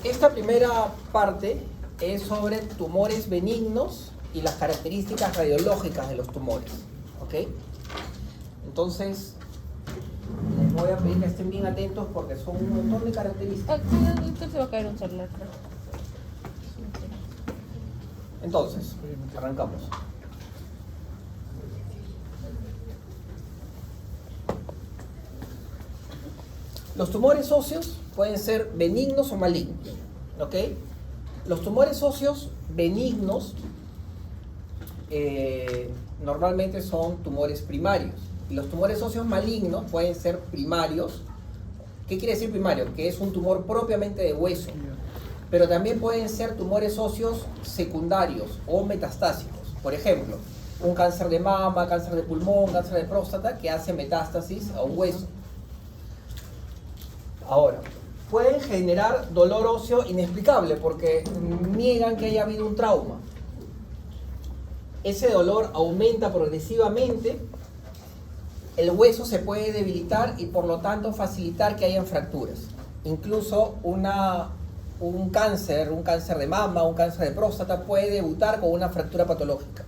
Esta primera parte es sobre tumores benignos y las características radiológicas de los tumores. ¿Ok? Entonces, les voy a pedir que estén bien atentos porque son un montón de características. Aquí se va a caer un celular. Entonces, arrancamos. Los tumores óseos pueden ser benignos o malignos. ¿Ok? Los tumores óseos benignos normalmente son tumores primarios. Y los tumores óseos malignos pueden ser primarios. ¿Qué quiere decir primario? Que es un tumor propiamente de hueso. Pero también pueden ser tumores óseos secundarios o metastásicos. Por ejemplo, un cáncer de mama, cáncer de pulmón, cáncer de próstata que hace metástasis a un hueso. Ahora, pueden generar dolor óseo inexplicable porque niegan que haya habido un trauma. Ese dolor aumenta progresivamente, el hueso se puede debilitar y por lo tanto facilitar que hayan fracturas. Incluso un cáncer de mama, un cáncer de próstata puede debutar con una fractura patológica.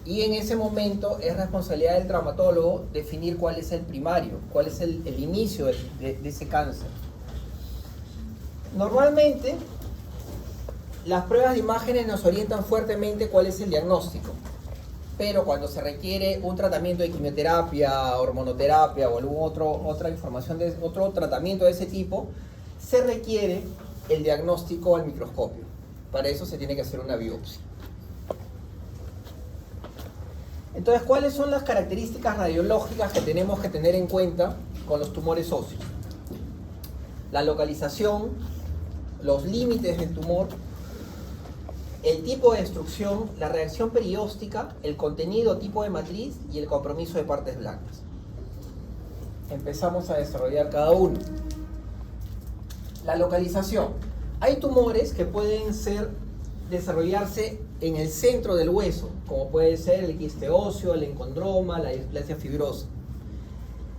Y en ese momento es responsabilidad del traumatólogo definir cuál es el primario, cuál es el inicio de ese cáncer. Normalmente, las pruebas de imágenes nos orientan fuertemente cuál es el diagnóstico. Pero cuando se requiere un tratamiento de quimioterapia, hormonoterapia o otro tratamiento de ese tipo, se requiere el diagnóstico al microscopio. Para eso se tiene que hacer una biopsia. Entonces, ¿cuáles son las características radiológicas que tenemos que tener en cuenta con los tumores óseos? La localización, los límites del tumor, el tipo de destrucción, la reacción perióstica, el contenido tipo de matriz y el compromiso de partes blancas. Empezamos a desarrollar cada uno. La localización. Hay tumores que pueden desarrollarse en el centro del hueso, como puede ser el quiste óseo, el encondroma, la displasia fibrosa.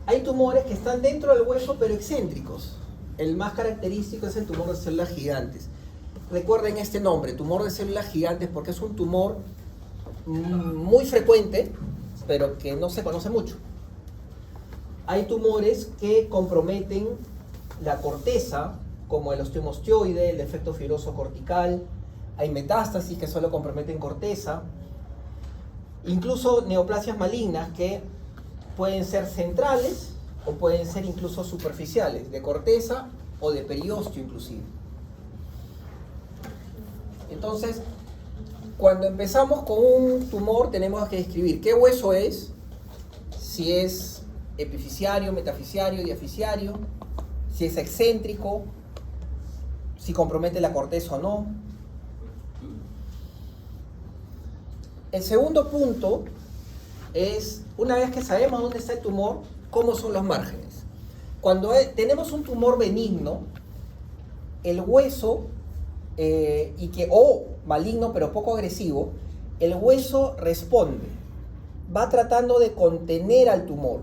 Hay tumores que están dentro del hueso pero excéntricos. El más característico es el tumor de células gigantes. Recuerden este nombre, tumor de células gigantes, porque es un tumor muy frecuente, pero que no se conoce mucho. Hay tumores que comprometen la corteza, como el osteomostioide, el defecto fibroso cortical. Hay metástasis que solo comprometen corteza. Incluso neoplasias malignas que pueden ser centrales o pueden ser incluso superficiales, de corteza o de periósteo inclusive. Entonces, cuando empezamos con un tumor tenemos que describir qué hueso es, si es epifisiario, metafisiario, diafisiario, si es excéntrico, si compromete la corteza o no. El segundo punto es, una vez que sabemos dónde está el tumor, cómo son los márgenes. Cuando tenemos un tumor benigno, el hueso, o maligno pero poco agresivo, el hueso responde, va tratando de contener al tumor.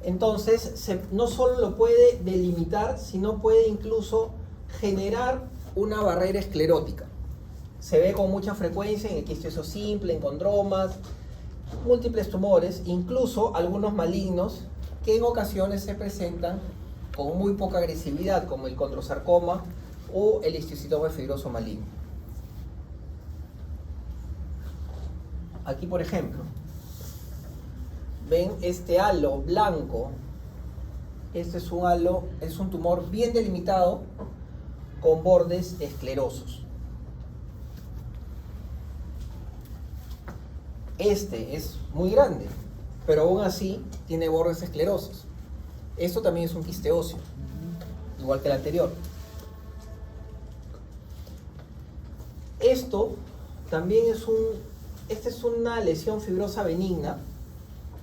Entonces, no solo lo puede delimitar, sino puede incluso generar una barrera esclerótica. Se ve con mucha frecuencia en el quiste óseo simple, en condromas, múltiples tumores, incluso algunos malignos que en ocasiones se presentan con muy poca agresividad, como el condrosarcoma o el histiocytoma fibroso maligno. Aquí, por ejemplo, ven este halo blanco. Este es un tumor bien delimitado con bordes esclerosos. Este es muy grande, pero aún así tiene bordes esclerosos. Esto también es un quiste óseo, igual que el anterior. Esto también esta es una lesión fibrosa benigna,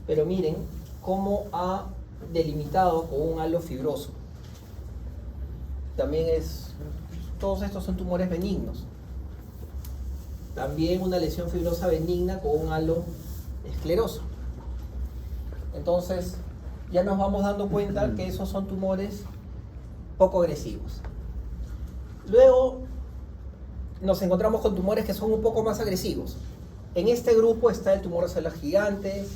pero miren cómo ha delimitado con un halo fibroso. Todos estos son tumores benignos. También una lesión fibrosa benigna con un halo escleroso. Entonces, ya nos vamos dando cuenta que esos son tumores poco agresivos. Luego nos encontramos con tumores que son un poco más agresivos. En este grupo está el tumor de células gigantes,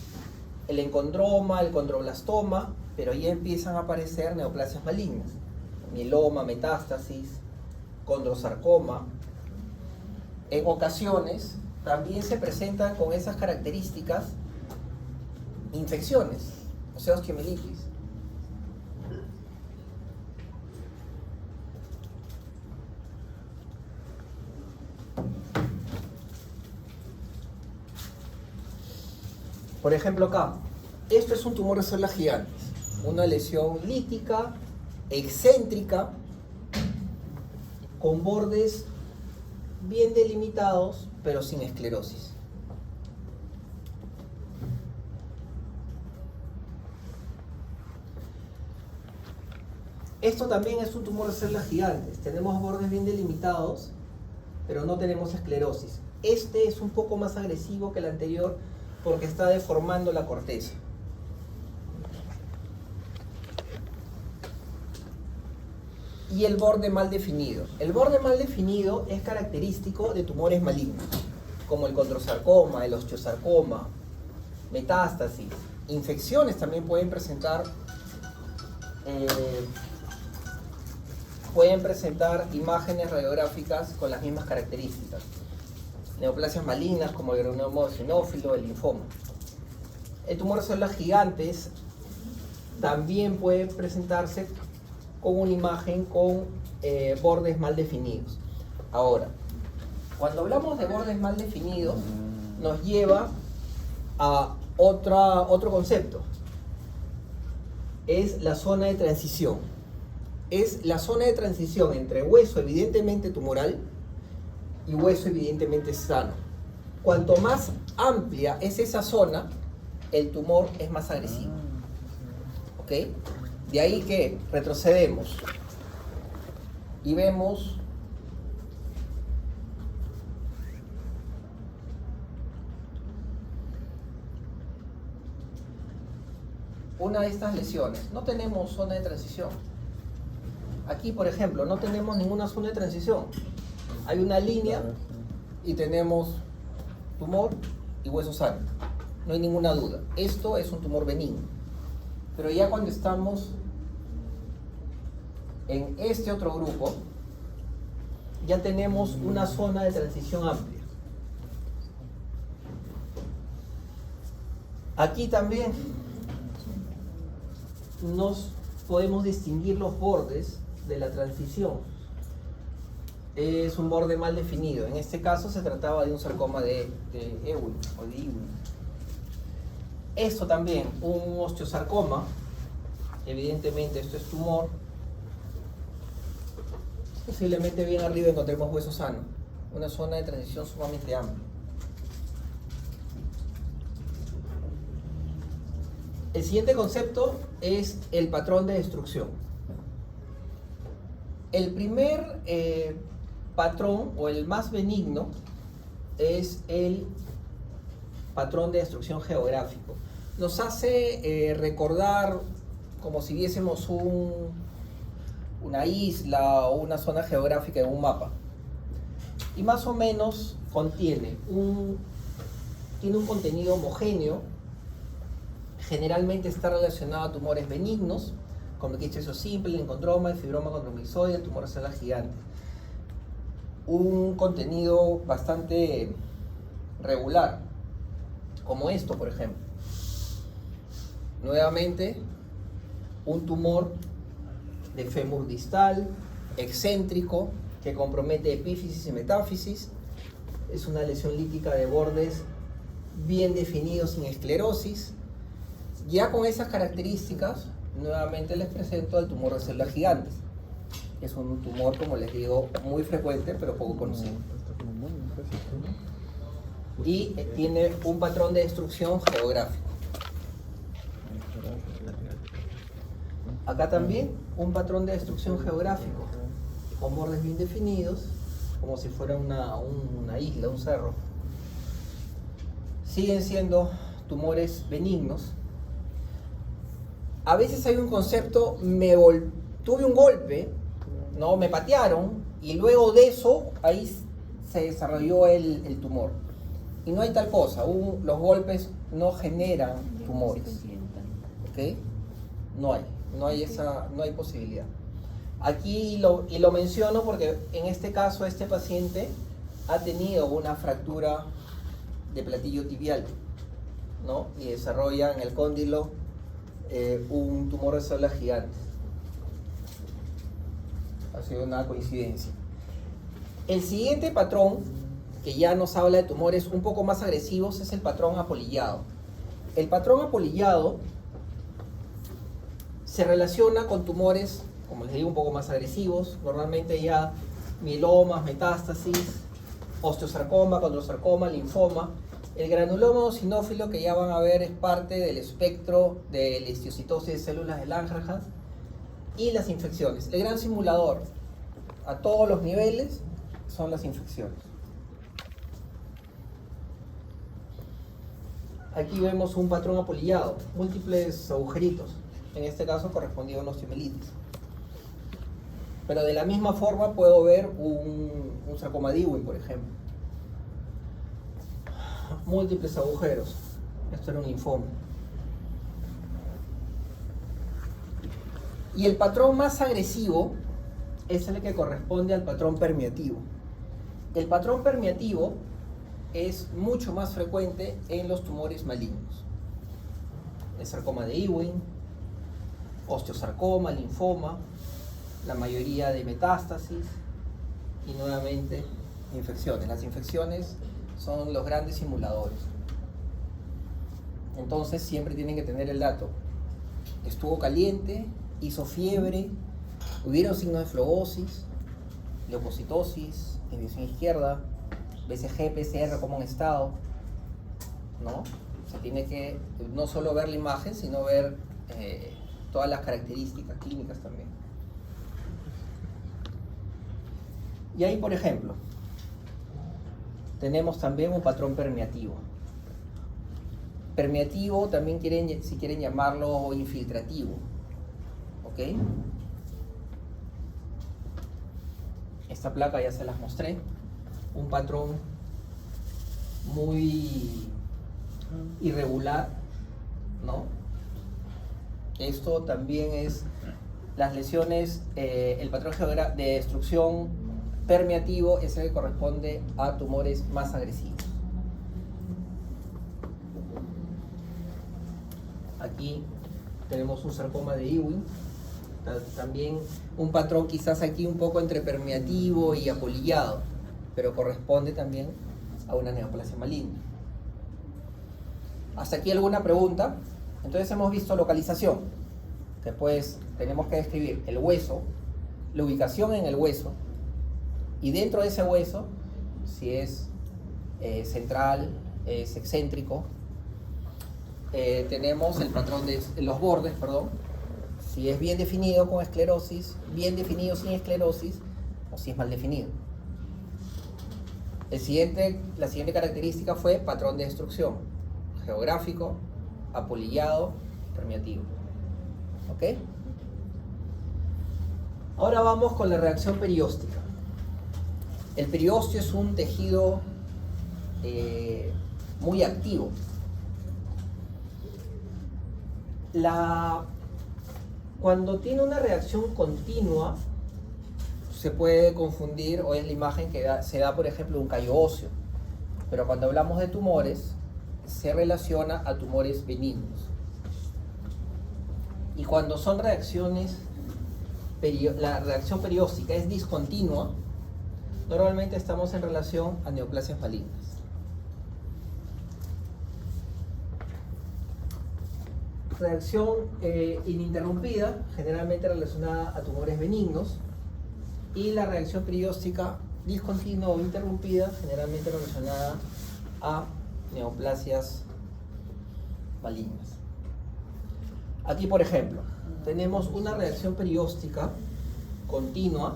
el encondroma, el condroblastoma, pero ya empiezan a aparecer neoplasias malignas, mieloma, metástasis, condrosarcoma. En ocasiones también se presentan con esas características infecciones, o sea, osteomielitis. Por ejemplo acá, esto es un tumor de células gigantes, una lesión lítica, excéntrica, con bordes bien delimitados, pero sin esclerosis. Esto también es un tumor de células gigantes, tenemos bordes bien delimitados, pero no tenemos esclerosis. Este es un poco más agresivo que el anterior, porque está deformando la corteza. Y el borde mal definido. El borde mal definido es característico de tumores malignos, como el condrosarcoma, el osteosarcoma, metástasis. Infecciones también pueden presentar imágenes radiográficas con las mismas características. Neoplasias malignas como el granuloma eosinófilo, el linfoma. El tumor de células gigantes también puede presentarse con una imagen con bordes mal definidos. Ahora, cuando hablamos de bordes mal definidos, nos lleva a otro concepto. Es la zona de transición. Es la zona de transición entre hueso evidentemente tumoral y hueso evidentemente sano. Cuanto más amplia es esa zona, el tumor es más agresivo. ¿Ok? De ahí que retrocedemos y vemos una de estas lesiones. No tenemos zona de transición. Aquí, por ejemplo, no tenemos ninguna zona de transición. Hay una línea y tenemos tumor y hueso sano. No hay ninguna duda. Esto es un tumor benigno. Pero ya cuando estamos en este otro grupo, ya tenemos una zona de transición amplia. Aquí también nos podemos distinguir los bordes de la transición. Es un borde mal definido. En este caso se trataba de un sarcoma de Ewing o de Ewing. Esto también, un osteosarcoma. Evidentemente esto es tumor. Posiblemente bien arriba encontremos hueso sano. Una zona de transición sumamente amplia. El siguiente concepto es el patrón de destrucción. El primer patrón, o el más benigno, es el patrón de destrucción geográfico. Nos hace recordar como si viésemos una isla o una zona geográfica en un mapa. Y más o menos tiene un contenido homogéneo. Generalmente está relacionado a tumores benignos, como el quistes simple, el encondroma, el fibroma condromicoide, el tumor de células gigantes. Un contenido bastante regular, como esto, por ejemplo. Nuevamente, un tumor de fémur distal, excéntrico, que compromete epífisis y metáfisis. Es una lesión lítica de bordes bien definidos, sin esclerosis. Ya con esas características, nuevamente les presento el tumor de células gigantes. Es un tumor, como les digo, muy frecuente, pero poco conocido. Y tiene un patrón de destrucción geográfico. Acá también un patrón de destrucción geográfico, con bordes bien definidos, como si fuera una isla, un cerro. Siguen siendo tumores benignos. A veces hay un concepto, tuve un golpe, ¿no? Me patearon Y luego de eso, ahí se desarrolló el tumor. Y no hay tal cosa, los golpes no generan tumores. ¿Ok? No hay posibilidad. Aquí lo menciono porque en este caso este paciente ha tenido una fractura de platillo tibial, ¿no? Y desarrolla en el cóndilo un tumor de células gigantes. Ha sido una coincidencia. El siguiente patrón, que ya nos habla de tumores un poco más agresivos, es el patrón apolillado. El patrón apolillado se relaciona con tumores, como les digo, un poco más agresivos, normalmente ya mielomas, metástasis, osteosarcoma, condrosarcoma, linfoma. El granuloma eosinófilo, que ya van a ver, es parte del espectro de la histiocytosis de células de Langerhans, y las infecciones. El gran simulador a todos los niveles son las infecciones. Aquí vemos un patrón apolillado, múltiples agujeritos. En este caso correspondió a una osteomielitis. Pero de la misma forma puedo ver un sarcoma de Ewing, por ejemplo. Múltiples agujeros. Esto era un linfoma. Y el patrón más agresivo es el que corresponde al patrón permeativo. El patrón permeativo es mucho más frecuente en los tumores malignos. El sarcoma de Ewing, osteosarcoma, linfoma, la mayoría de metástasis y nuevamente infecciones. Las infecciones son los grandes simuladores. Entonces siempre tienen que tener el dato. Estuvo caliente, hizo fiebre, hubieron signos de flebosis, leucocitosis, inhibición izquierda, BCG, PCR como en estado, ¿no? Se tiene que no solo ver la imagen, sino ver todas las características clínicas también. Y ahí, por ejemplo, tenemos también un patrón permeativo. Permeativo también si quieren llamarlo infiltrativo. ¿Ok? Esta placa ya se las mostré. Un patrón muy irregular, ¿no? Esto también es las lesiones, el patrón de destrucción permeativo es el que corresponde a tumores más agresivos. Aquí tenemos un sarcoma de Ewing, también un patrón quizás aquí un poco entre permeativo y apolillado, pero corresponde también a una neoplasia maligna. ¿Hasta aquí alguna pregunta? Entonces hemos visto localización. Después tenemos que describir el hueso, la ubicación en el hueso, y dentro de ese hueso, si es central, es excéntrico, tenemos el patrón de los bordes, perdón, si es bien definido con esclerosis, bien definido sin esclerosis, o si es mal definido. La siguiente característica fue patrón de destrucción, geográfico, apolillado, permeativo. ¿Ok? Ahora vamos con la reacción perióstica. El periósteo es un tejido muy activo. Cuando tiene una reacción continua, se puede confundir, o es la imagen que se da, por ejemplo, un callo óseo. Pero cuando hablamos de tumores, se relaciona a tumores benignos. Y cuando son reacciones, la reacción perióstica es discontinua, normalmente estamos en relación a neoplasias malignas. Reacción ininterrumpida, generalmente relacionada a tumores benignos, y la reacción perióstica discontinua o interrumpida, generalmente relacionada a neoplasias malignas. Aquí, por ejemplo, tenemos una reacción perióstica continua,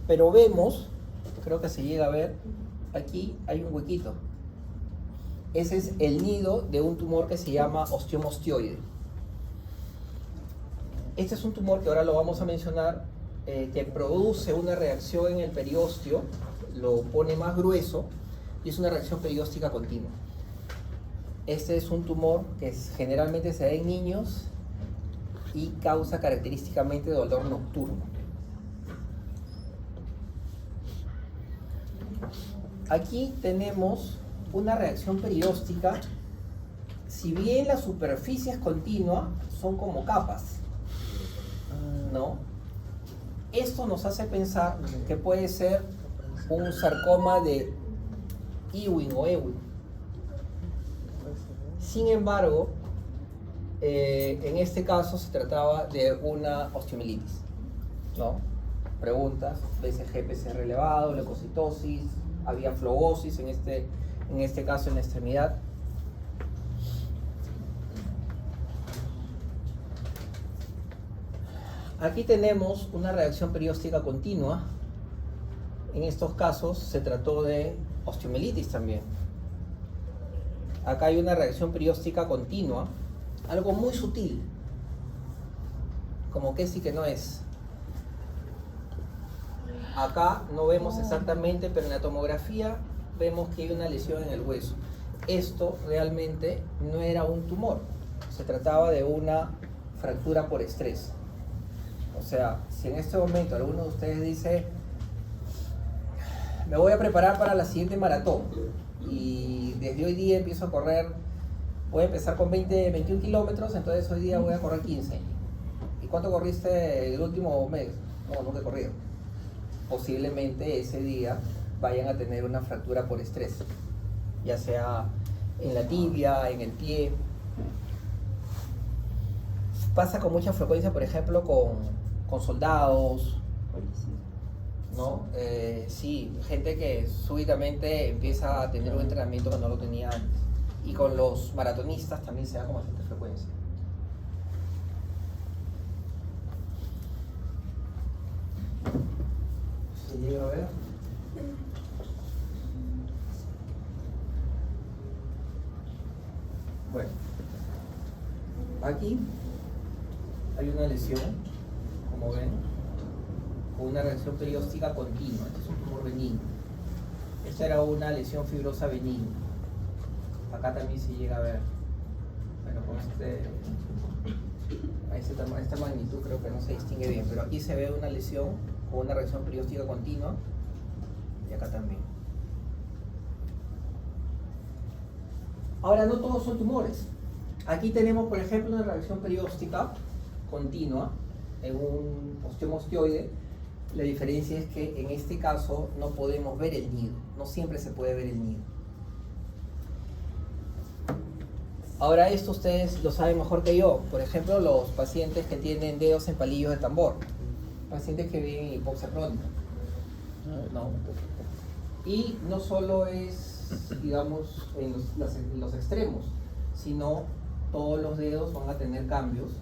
pero vemos, creo que se llega a ver, aquí hay un huequito. Ese es el nido de un tumor que se llama osteoma ostioide. Este es un tumor que ahora lo vamos a mencionar, que produce una reacción en el periósteo, lo pone más grueso y es una reacción perióstica continua. Este es un tumor que generalmente se da en niños y causa característicamente dolor nocturno. Aquí tenemos una reacción perióstica. Si bien la superficie es continua, son como capas, ¿no? Esto nos hace pensar que puede ser un sarcoma de Ewing o Ewing. Sin embargo, en este caso se trataba de una osteomielitis, ¿no? Preguntas: BCG-PCR elevado, leucocitosis, había flogosis en este caso en la extremidad. Aquí tenemos una reacción perióstica continua. En estos casos se trató de osteomielitis también. Acá hay una reacción perióstica continua, algo muy sutil, como que sí que no es. Acá no vemos exactamente, pero en la tomografía vemos que hay una lesión en el hueso. Esto realmente no era un tumor, se trataba de una fractura por estrés. O sea, si en este momento alguno de ustedes dice: me voy a preparar para la siguiente maratón y desde hoy día empiezo a correr, voy a empezar con 21 kilómetros, entonces hoy día voy a correr 15. ¿Y cuánto corriste el último mes? No, nunca he corrido. Posiblemente ese día vayan a tener una fractura por estrés, ya sea en la tibia, en el pie. Pasa con mucha frecuencia, por ejemplo, con soldados, ¿no? Sí, gente que súbitamente empieza a tener un entrenamiento que no lo tenía antes. Y con los maratonistas también se da con bastante frecuencia. ¿Se llega a ver? Bueno, aquí hay una lesión, como ven, con una reacción perióstica continua. Este es un tumor benigno. Esta era una lesión fibrosa benigna. Acá también se llega a ver. Bueno, con esta magnitud creo que no se distingue bien, pero aquí se ve una lesión con una reacción perióstica continua y acá también. Ahora, no todos son tumores. Aquí tenemos, por ejemplo, una reacción perióstica continua en un osteoma osteoide. La diferencia es que en este caso no podemos ver el nido, no siempre se puede ver el nido. Ahora, esto ustedes lo saben mejor que yo. Por ejemplo, los pacientes que tienen dedos en palillos de tambor, pacientes que viven en hipoxia crónica, ¿no? Y no solo es, digamos, en los extremos, sino todos los dedos van a tener cambios,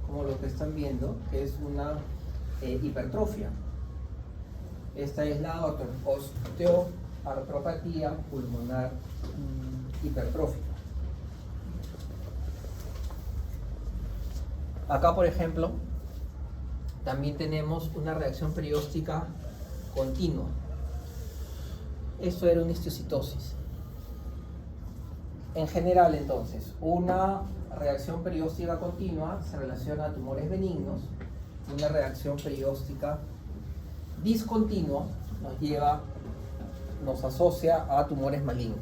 como lo que están viendo, que es una hipertrofia. Esta es la osteoartropatía pulmonar hipertrófica. Acá, por ejemplo, también tenemos una reacción perióstica continua. Esto era una histocitosis. En general, entonces, una reacción perióstica continua se relaciona a tumores benignos. Una reacción perióstica discontinua nos asocia a tumores malignos.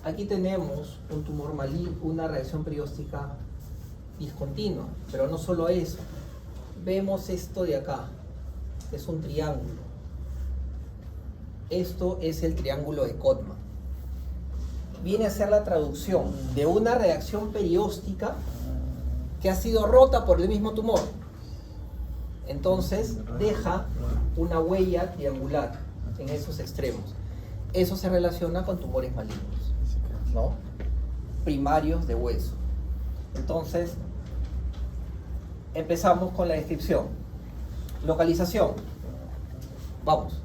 Aquí tenemos un tumor maligno, una reacción perióstica discontinua, pero no solo eso. Vemos esto de acá, es un triángulo. Esto es el triángulo de Codman. Viene a ser la traducción de una reacción perióstica que ha sido rota por el mismo tumor. Entonces deja una huella triangular en esos extremos. Eso se relaciona con tumores malignos, ¿no? Primarios de hueso. Entonces, empezamos con la descripción. Localización. Vamos.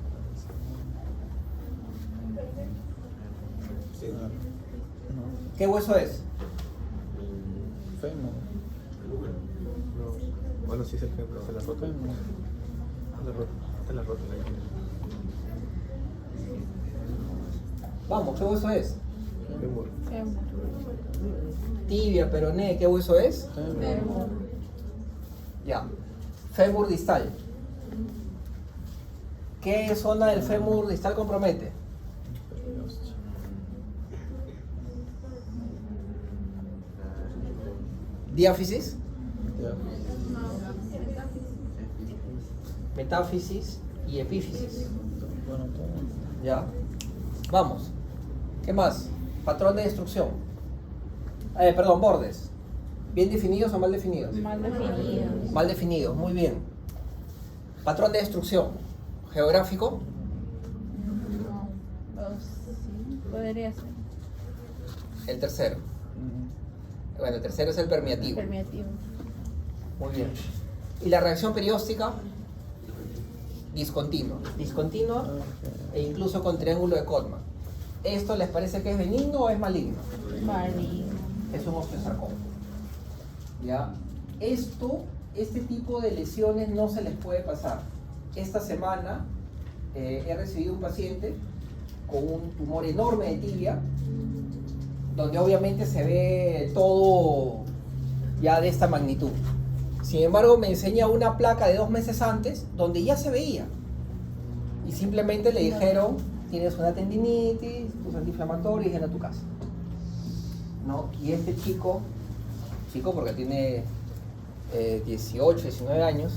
¿Qué hueso es? Fémur. Bueno, sí, se la roca. Vamos, ¿qué hueso es? Fémur. Tibia, peroné, ¿qué hueso es? Fémur. Ya. Fémur distal. ¿Qué zona del fémur distal compromete? Diáfisis, metáfisis y epífisis. Ya. Vamos. ¿Qué más? Patrón de destrucción. Perdón, bordes. ¿Bien definidos o mal definidos? Mal definido. Mal definidos, muy bien. Patrón de destrucción. Geográfico. No. Sí, podría ser. El tercero. Bueno, el tercero es el permeativo. Permeativo. Muy bien. ¿Y la reacción perióstica? Discontinua. Discontinua e incluso con triángulo de Codman. ¿Esto les parece que es benigno o es maligno? Maligno. Es un osteosarcoma. ¿Ya? Este tipo de lesiones no se les puede pasar. Esta semana he recibido un paciente con un tumor enorme de tibia, donde obviamente se ve todo ya de esta magnitud. Sin embargo, me enseña una placa de 2 meses antes, donde ya se veía. Y simplemente le dijeron, tienes una tendinitis, tus antiinflamatorios, ven a tu casa. ¿No? Y este chico porque tiene 18, 19 años,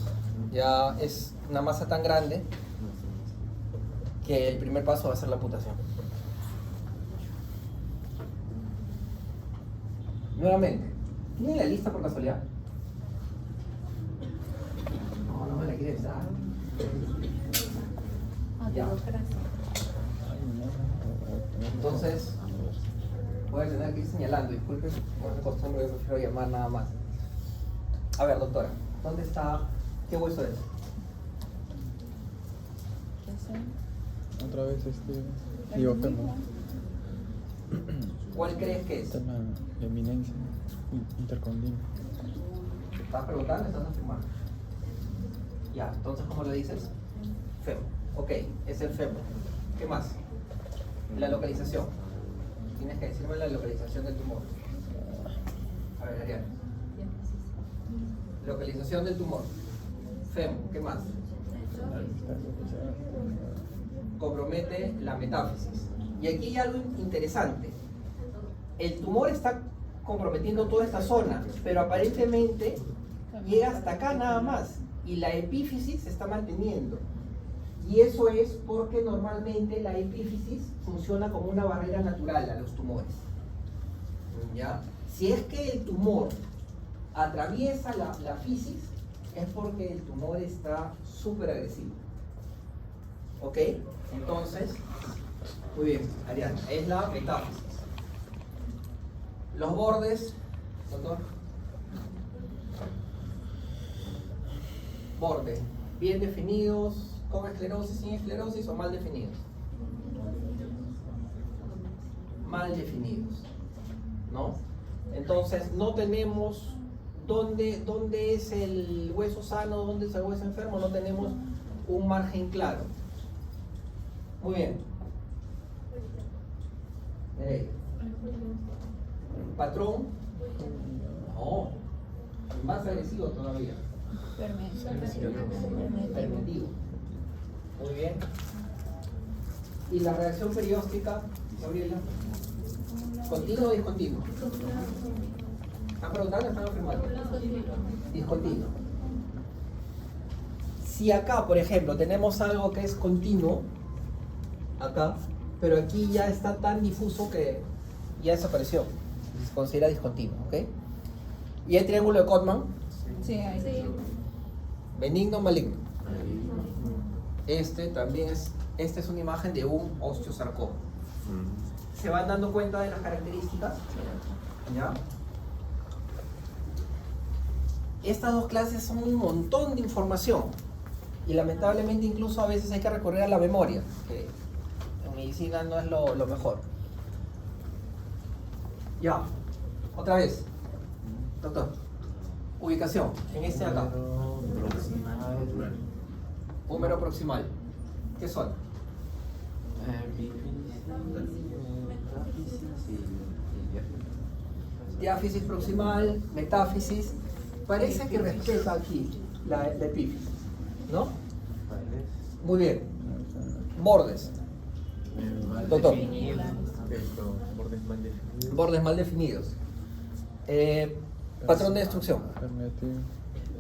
ya es una masa tan grande que el primer paso va a ser la amputación. Nuevamente, ¿tiene la lista por casualidad? No me la quieres dar. Ya. Entonces, voy a tener que ir señalando, disculpen, no es costumbre, yo prefiero llamar nada más. A ver, doctora, ¿dónde está? ¿Qué hueso es? Otra vez digo fémur. ¿Cuál crees que es? Esta es la eminencia intercondina. ¿Estás preguntando o estás afirmando? Ya, entonces, ¿cómo lo dices? Fémur. Ok, es el fémur. ¿Qué más? La localización. Tienes que decirme la localización del tumor. A ver, Ariana. Localización del tumor. Fémur. ¿Qué más? Compromete la metáfisis. Y aquí hay algo interesante. El tumor está comprometiendo toda esta zona, pero aparentemente llega hasta acá nada más. Y la epífisis se está manteniendo. Y eso es porque normalmente la epífisis funciona como una barrera natural a los tumores. ¿Ya? Si es que el tumor atraviesa la fisis, es porque el tumor está súper agresivo. ¿Ok? Entonces, muy bien, Ariana, es la metáfisis. Los bordes, doctor. Bordes, bien definidos, con esclerosis, sin esclerosis o mal definidos. Mal definidos, ¿no? Entonces, no tenemos dónde es el hueso sano, dónde es el hueso enfermo, no tenemos un margen claro. Muy bien. Patrón. No. Más agresivo todavía. Permitivo. Muy bien. ¿Y la reacción perióstica, Gabriela? ¿Continuo o discontinuo? ¿Están preguntando o están afirmando? Discontinuo. Si acá, por ejemplo, tenemos algo que es continuo, acá, pero aquí ya está tan difuso que ya desapareció. Se considera discontinuo, ¿ok? ¿Y el triángulo de Codman? Sí, ahí sí. Benigno o maligno. Esta es una imagen de un osteosarcoma. ¿Se van dando cuenta de las características? ¿Ya? Estas dos clases son un montón de información y lamentablemente incluso a veces hay que recurrir a la memoria, que en medicina no es lo mejor. Ya, otra vez, doctor, ubicación, en este de acá. Húmero proximal. ¿Qué son? Diáfisis proximal, metáfisis. Parece que respeta aquí la epífisis, ¿no? Muy bien. Bordes. Doctor. Bordes mal definidos. Bordes mal definidos. Patrón de destrucción. Permeativo.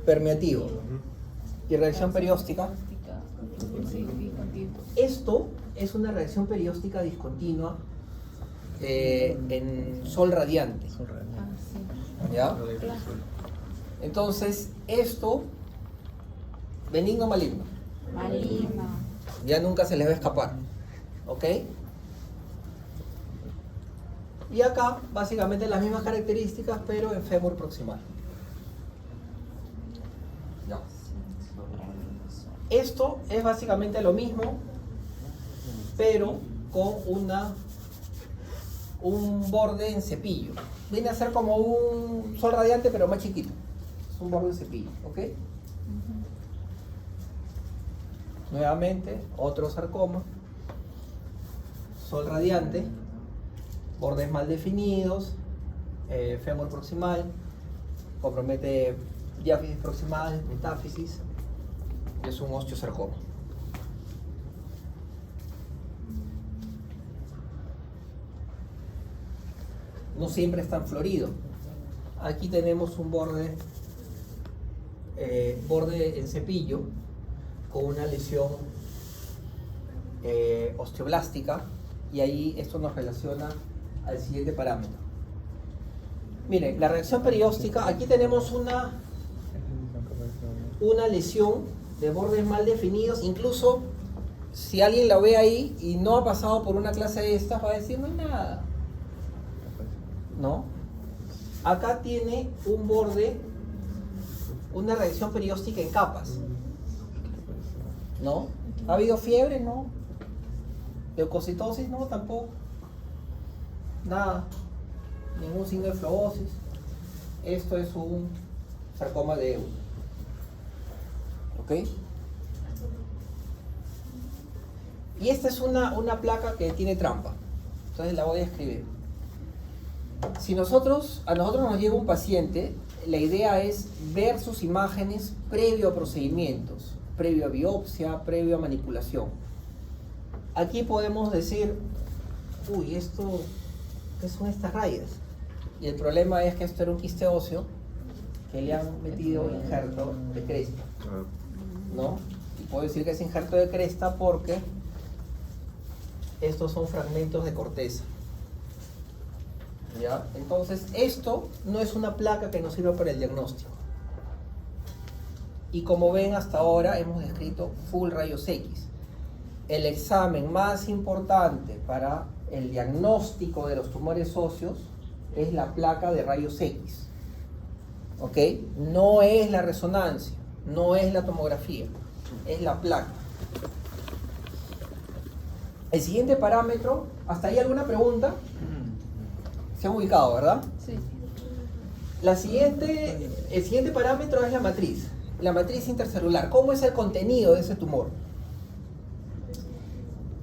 Permeativo. Y reacción perióstica. Sí, discontinuo. Esto es una reacción perióstica discontinua en sol radiante. Son reales. Ah, sí. ¿Ya? Entonces, esto, benigno maligno. Maligno. Ya nunca se les va a escapar. ¿Ok? Y acá, básicamente las mismas características, pero en fémur proximal. Ya. Esto es básicamente lo mismo, pero con un borde en cepillo. Viene a ser como un sol radiante, pero más chiquito. Es un borde en cepillo, ¿ok? Nuevamente, otro sarcoma. Sol radiante, bordes mal definidos, fémur proximal, compromete diáfisis proximal, metáfisis. Es un osteosarcoma. No siempre es tan florido. Aquí tenemos un borde en cepillo con una lesión osteoblástica, y ahí esto nos relaciona al siguiente parámetro. Miren, la reacción perióstica, aquí tenemos una lesión de bordes mal definidos. Incluso si alguien la ve ahí y no ha pasado por una clase de estas, va a decir no hay nada, ¿no? Acá tiene un borde, una reacción perióstica en capas, ¿no? ¿Ha habido fiebre? No. ¿Leucocitosis? No, tampoco. Nada. Ningún signo de flebosis. Esto es un sarcoma de EU. ¿Ok? Y esta es una placa que tiene trampa. Entonces la voy a escribir. Si a nosotros nos llega un paciente, la idea es ver sus imágenes previo a procedimientos, previo a biopsia, previo a manipulación. Aquí podemos decir, uy, ¿qué son estas rayas? Y el problema es que esto era un quiste óseo que le han metido injerto de cresta, ¿no? Y puedo decir que es injerto de cresta porque estos son fragmentos de corteza. ¿Ya? Entonces, esto no es una placa que nos sirva para el diagnóstico. Y como ven, hasta ahora hemos descrito full rayos X. El examen más importante para el diagnóstico de los tumores óseos es la placa de rayos X. ¿Ok? No es la resonancia, no es la tomografía, es la placa. El siguiente parámetro, ¿hasta ahí alguna pregunta? Se han ubicado, ¿verdad? Sí. El siguiente parámetro es la matriz intercelular. ¿Cómo es el contenido de ese tumor?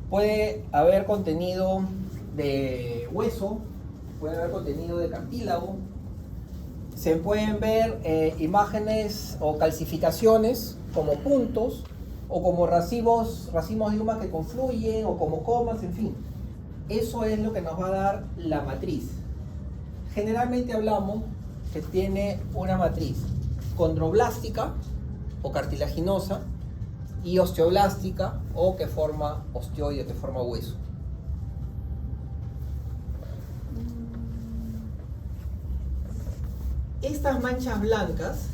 Puede haber contenido de hueso, puede haber contenido de cartílago, se pueden ver imágenes o calcificaciones como puntos, o como racimos de huma que confluyen, o como comas, en fin. Eso es lo que nos va a dar la matriz. Generalmente hablamos que tiene una matriz condroblástica o cartilaginosa y osteoblástica, o que forma osteoide, que forma hueso. Estas manchas blancas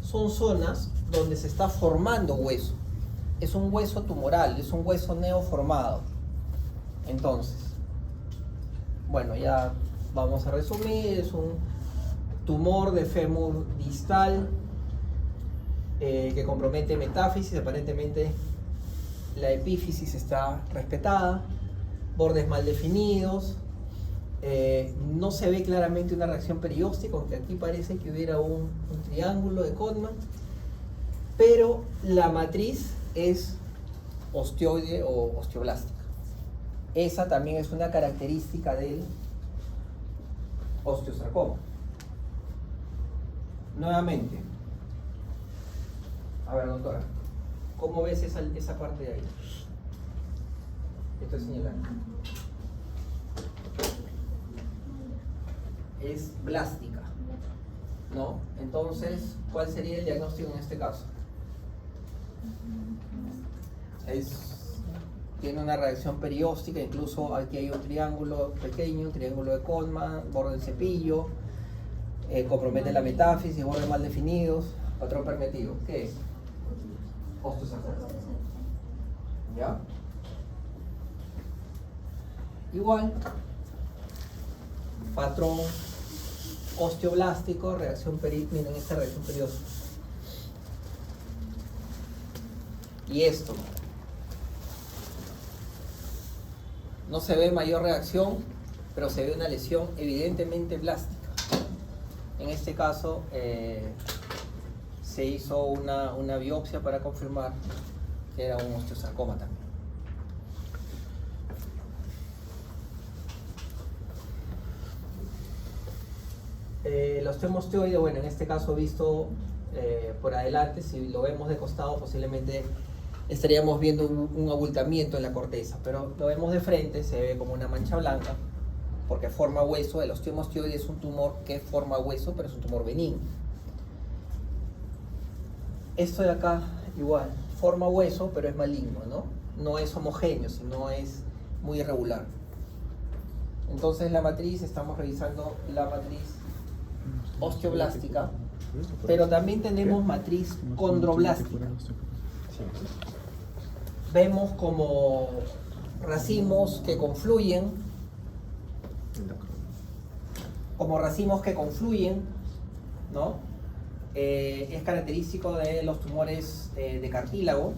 son zonas donde se está formando hueso. Es un hueso tumoral, es un hueso neoformado. Entonces, bueno, ya vamos a resumir. Es un tumor de fémur distal que compromete metáfisis. Aparentemente la epífisis está respetada, bordes mal definidos, no se ve claramente una reacción perióstica, aunque aquí parece que hubiera un triángulo de Codman. pero la matriz es osteoide o osteoblástica. Esa también es una característica del osteosarcoma. Nuevamente, a ver, doctora, ¿cómo ves esa parte de ahí? Estoy señalando. Es blástica, ¿no? Entonces, ¿cuál sería el diagnóstico en este caso? Tiene una reacción perióstica, incluso aquí hay un triángulo pequeño, triángulo de Colman, borde del cepillo, compromete la metáfisis, bordes mal definidos, patrón permitido. ¿Qué es? Osteosarcoma. ¿Ya? Igual, patrón osteoblástico, reacción periódica, miren esta reacción periódica. Y esto. No se ve mayor reacción, pero se ve una lesión evidentemente blástica. En este caso, se hizo una biopsia para confirmar que era un osteosarcoma también. El osteomosteoide, bueno, en este caso visto por adelante, si lo vemos de costado posiblemente estaríamos viendo un abultamiento en la corteza, pero lo vemos de frente, se ve como una mancha blanca, porque forma hueso. El osteomosteoide es un tumor que forma hueso, pero es un tumor benigno. Esto de acá, igual, forma hueso, pero es maligno, ¿no? No es homogéneo, sino es muy irregular. Entonces la matriz, estamos revisando la matriz osteoblástica, pero también tenemos matriz condroblástica. Vemos como racimos que confluyen, ¿no? Es característico de los tumores de cartílago.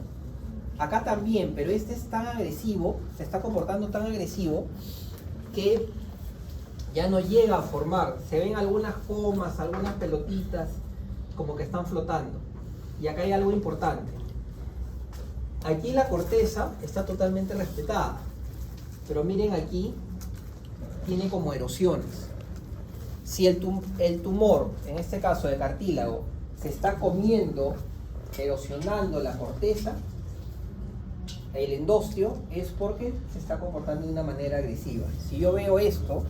Acá también, pero este es tan agresivo, se está comportando tan agresivo que ya no llega a formar. Se ven algunas comas, algunas pelotitas como que están flotando. Y acá hay algo importante. Aquí la corteza está totalmente respetada, pero miren aquí, tiene como erosiones. Si el tumor, en este caso de cartílago, se está comiendo, erosionando la corteza, el endostio, es porque se está comportando de una manera agresiva. Si yo veo esto,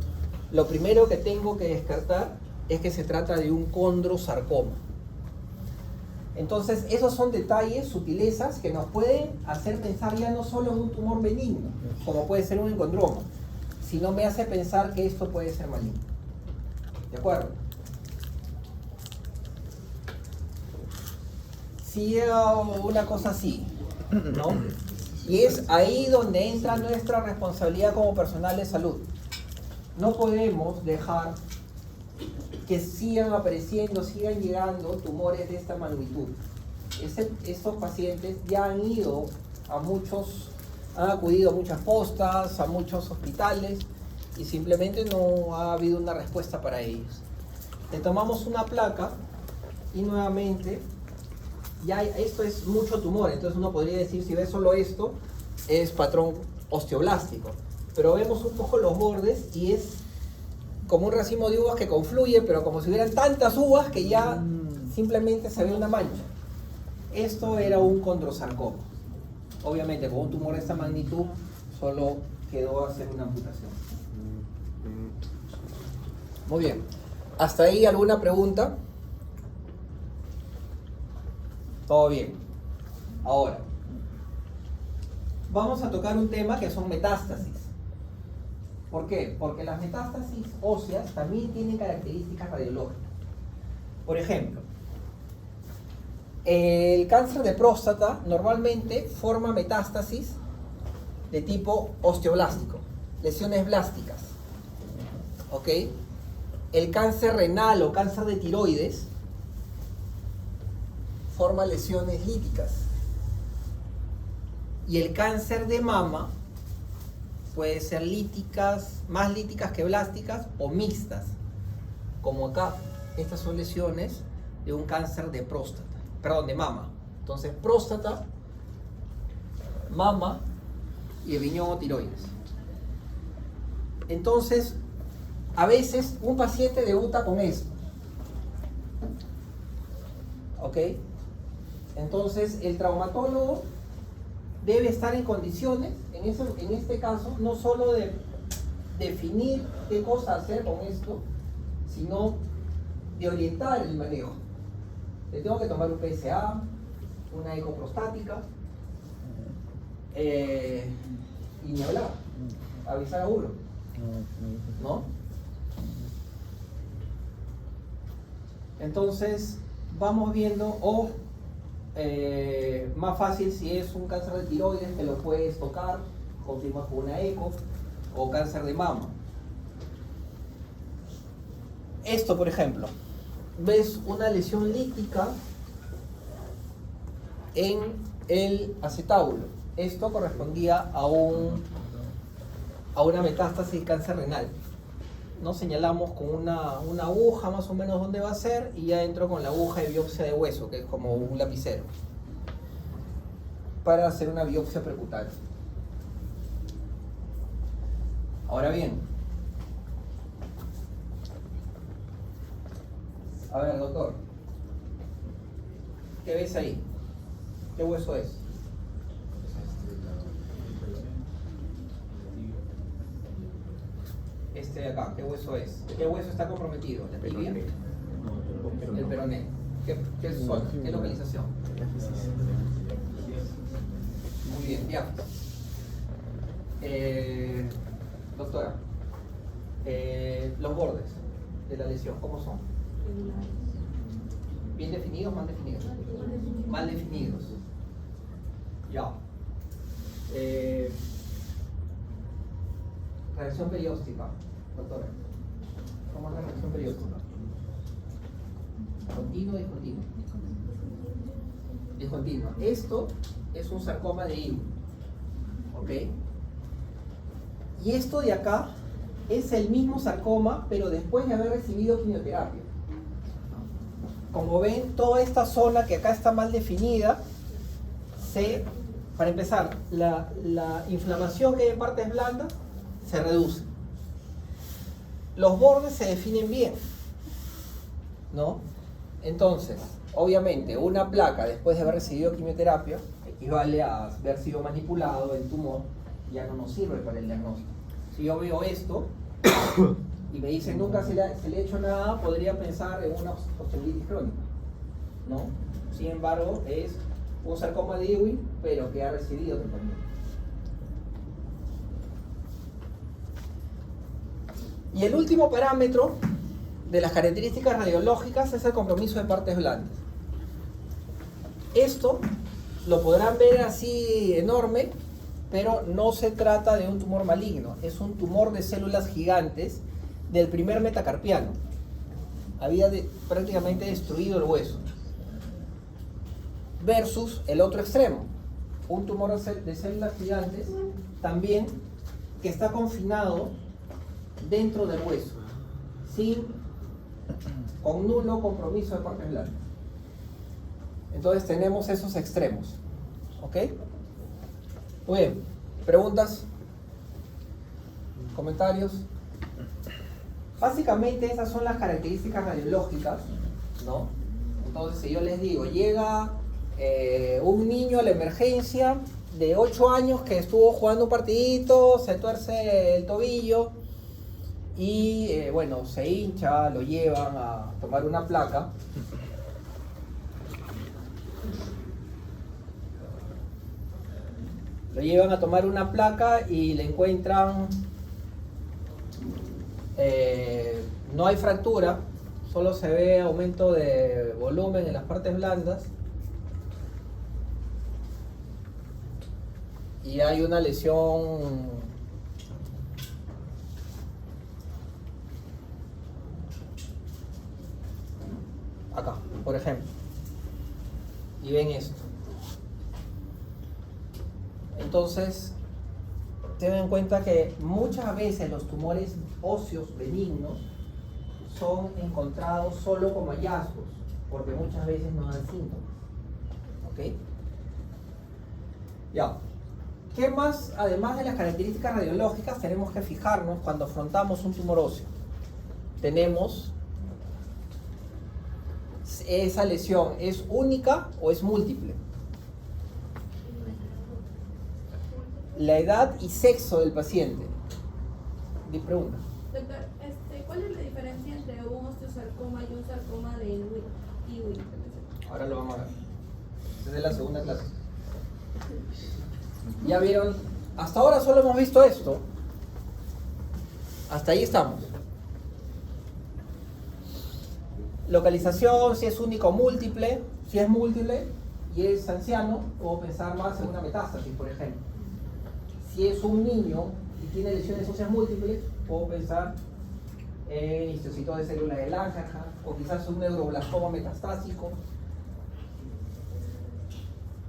lo primero que tengo que descartar es que se trata de un condrosarcoma. Entonces, esos son detalles, sutilezas, que nos pueden hacer pensar ya no solo en un tumor benigno, como puede ser un encondroma, sino me hace pensar que esto puede ser maligno. ¿De acuerdo? Si llega una cosa así, ¿no? Y es ahí donde entra nuestra responsabilidad como personal de salud. No podemos dejar que sigan apareciendo, sigan llegando tumores de esta magnitud. Estos pacientes ya han ido han acudido a muchas postas, a muchos hospitales, y simplemente no ha habido una respuesta para ellos. Le tomamos una placa y nuevamente, ya esto es mucho tumor, entonces uno podría decir, si ve solo esto, es patrón osteoblástico. Pero vemos un poco los bordes y es como un racimo de uvas que confluye, pero como si hubieran tantas uvas que ya simplemente se ve una mancha. Esto era un condrosarcoma. Obviamente con un tumor de esta magnitud solo quedó hacer una amputación. Muy bien. ¿Hasta ahí alguna pregunta? Todo bien. Ahora, vamos a tocar un tema que son metástasis. ¿Por qué? Porque las metástasis óseas también tienen características radiológicas. Por ejemplo, el cáncer de próstata normalmente forma metástasis de tipo osteoblástico, lesiones blásticas. ¿Ok? El cáncer renal o cáncer de tiroides forma lesiones líticas. Y el cáncer de mama puede ser líticas, más líticas que blásticas o mixtas. Como acá, estas son lesiones de un cáncer de próstata, perdón, de mama. Entonces, próstata, mama y el riñón o tiroides. Entonces, a veces un paciente debuta con esto. ¿Ok? Entonces, el traumatólogo debe estar en condiciones, en este caso, no solo de definir qué cosa hacer con esto, sino de orientar el manejo. Le tengo que tomar un PSA, una eco prostática, y ni hablar, avisar a uno, ¿no? Entonces, vamos viendo, o más fácil si es un cáncer de tiroides, que lo puedes tocar, confirmas con una eco, o cáncer de mama. Esto, por ejemplo, ves una lesión lítica en el acetábulo. Esto correspondía a una metástasis de cáncer renal. Nos señalamos con una aguja más o menos dónde va a ser, y ya entro con la aguja de biopsia de hueso, que es como un lapicero, para hacer una biopsia percutánea. Ahora bien, a ver, doctor, ¿qué ves ahí? ¿Qué hueso es? Este de acá, ¿qué hueso es? ¿Qué hueso está comprometido? ¿La tibia? El peroné. ¿Qué zona? ¿Qué localización? Muy bien, ya. Doctora, los bordes de la lesión, ¿cómo son? ¿Bien definidos o mal definidos? Mal definidos. Ya. Reacción perióstica, doctora. ¿Cómo es la reacción perióstica? ¿Continua o discontinua? Discontinua. Esto es un sarcoma de Ewing. ¿Ok? Y esto de acá es el mismo sarcoma, pero después de haber recibido quimioterapia. Como ven, toda esta zona que acá está mal definida, para empezar, la inflamación que hay en partes blandas se reduce. Los bordes se definen bien, ¿no? Entonces, obviamente, una placa después de haber recibido quimioterapia equivale a haber sido manipulado el tumor, ya no nos sirve para el diagnóstico. Si yo veo esto y me dicen nunca se le ha hecho nada, podría pensar en una osteoartritis crónica, ¿no? Sin embargo, es un sarcoma de Ewing, pero que ha recibido tratamiento. Y el último parámetro de las características radiológicas es el compromiso de partes blandas. Esto lo podrán ver así enorme, pero no se trata de un tumor maligno, es un tumor de células gigantes del primer metacarpiano. Había prácticamente destruido el hueso. Versus el otro extremo, un tumor de células gigantes también que está confinado dentro del hueso, con nulo compromiso de partes blandas. Entonces tenemos esos extremos. ¿Ok? Muy bien. ¿Preguntas? ¿Comentarios? Básicamente esas son las características radiológicas, ¿no? Entonces si yo les digo, llega un niño a la emergencia de 8 años que estuvo jugando un partidito, se tuerce el tobillo y bueno, se hincha, lo llevan a tomar una placa. Lo llevan a tomar una placa y le encuentran, no hay fractura, solo se ve aumento de volumen en las partes blandas y hay una lesión acá, por ejemplo, y ven esto. Entonces, tengan en cuenta que muchas veces los tumores óseos benignos son encontrados solo como hallazgos, porque muchas veces no dan síntomas. ¿Ok? Ya. ¿Qué más, además de las características radiológicas, tenemos que fijarnos cuando afrontamos un tumor óseo? Tenemos esa lesión, ¿es única o es múltiple? La edad y sexo del paciente. Mi pregunta. Doctor, ¿cuál es la diferencia entre un osteosarcoma y un sarcoma de Ewing? Ahora lo vamos a ver. Esta es la segunda clase. Ya vieron, hasta ahora solo hemos visto esto. Hasta ahí estamos. Localización, si es único o múltiple. Si es múltiple y es anciano, puedo pensar más en una metástasis, por ejemplo. Si es un niño y tiene lesiones óseas múltiples, puedo pensar en histocitos de célula de Langerhans o quizás un neuroblastoma metastásico.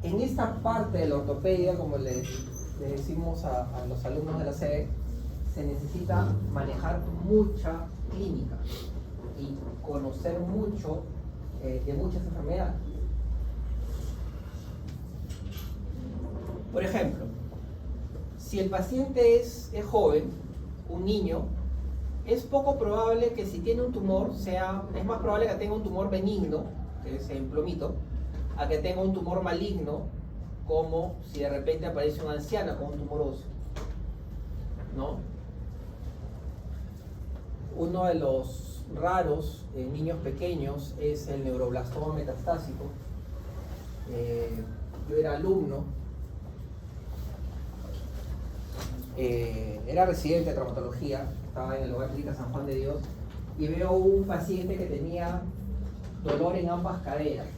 En esta parte de la ortopedia, como le decimos a los alumnos de la sede, se necesita manejar mucha clínica y conocer mucho de muchas enfermedades. Por ejemplo, si el paciente es joven, un niño, es poco probable que si tiene un tumor es más probable que tenga un tumor benigno, que es el plomito, a que tenga un tumor maligno, como si de repente aparece una anciana con un tumor óseo, ¿no? Uno de los raros niños pequeños es el neuroblastoma metastásico. Yo era alumno, era residente de traumatología, estaba en el Hogar Clínica San Juan de Dios, y veo un paciente que tenía dolor en ambas caderas.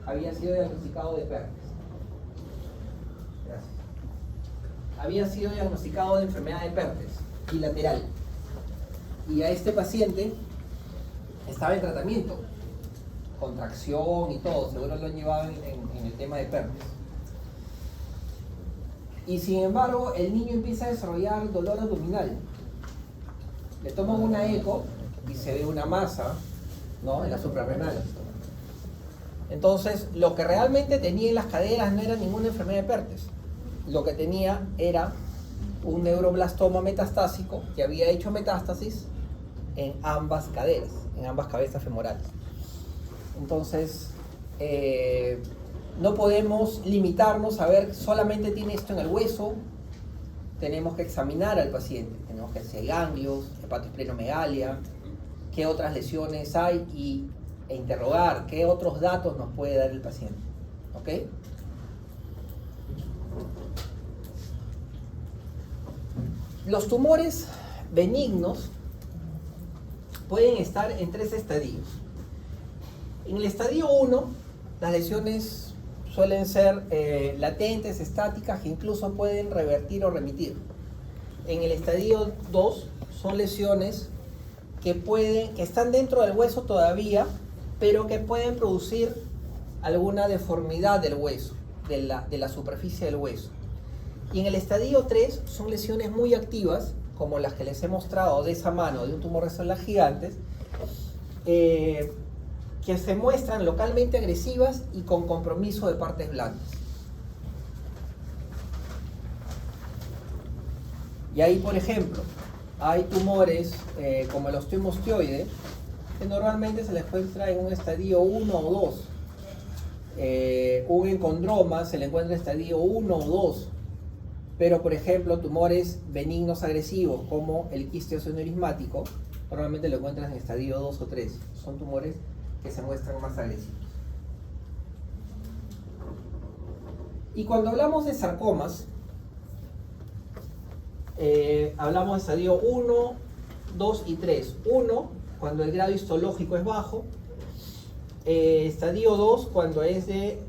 Había sido diagnosticado de Pernes. Gracias. Había sido diagnosticado de enfermedad de Pernes bilateral. Y a este paciente estaba en tratamiento, contracción y todo, seguro lo han llevado en el tema de Pernes. Y sin embargo, el niño empieza a desarrollar dolor abdominal. Le toman una eco y se ve una masa, ¿no?, en la suprarrenal. Entonces, lo que realmente tenía en las caderas no era ninguna enfermedad de Pernes. Lo que tenía era un neuroblastoma metastásico que había hecho metástasis en ambas caderas, en ambas cabezas femorales. Entonces, no podemos limitarnos a ver solamente tiene esto en el hueso. Tenemos que examinar al paciente. Tenemos que hacer ganglios, hepatoesplenomegalia, qué otras lesiones hay e interrogar qué otros datos nos puede dar el paciente. ¿Ok? Los tumores benignos pueden estar en 3 estadios. En el estadio 1, las lesiones suelen ser latentes, estáticas, que incluso pueden revertir o remitir. En el estadio 2 son lesiones que están dentro del hueso todavía, pero que pueden producir alguna deformidad del hueso, de la superficie del hueso. Y en el estadio 3 son lesiones muy activas, como las que les he mostrado de esa mano, de un tumor de células gigantes, que se muestran localmente agresivas y con compromiso de partes blandas. Y ahí, por ejemplo, hay tumores como el osteomostioide, que normalmente se les encuentra en un estadio 1 o 2. Un encondroma se le encuentra en estadio 1 o 2. Pero, por ejemplo, tumores benignos agresivos como el quiste oseoneurismático, normalmente lo encuentras en estadio 2 o 3. Son tumores que se muestran más agresivos. Y cuando hablamos de sarcomas, hablamos de estadio 1, 2 y 3. 1, cuando el grado histológico es bajo. Estadio 2, cuando es de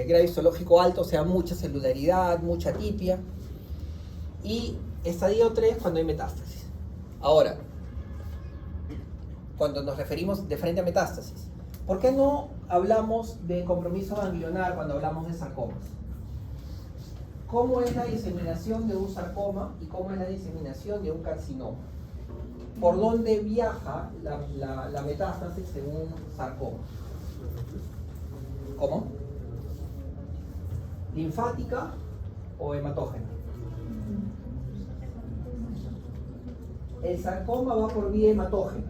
grado histológico alto, o sea, mucha celularidad, mucha atipia. Y estadio 3, cuando hay metástasis. Ahora, cuando nos referimos de frente a metástasis, ¿por qué no hablamos de compromiso ganglionar cuando hablamos de sarcomas? ¿Cómo es la diseminación de un sarcoma y cómo es la diseminación de un carcinoma? ¿Por dónde viaja la metástasis en un sarcoma? ¿Cómo? ¿Linfática o hematógena? El sarcoma va por vía hematógena.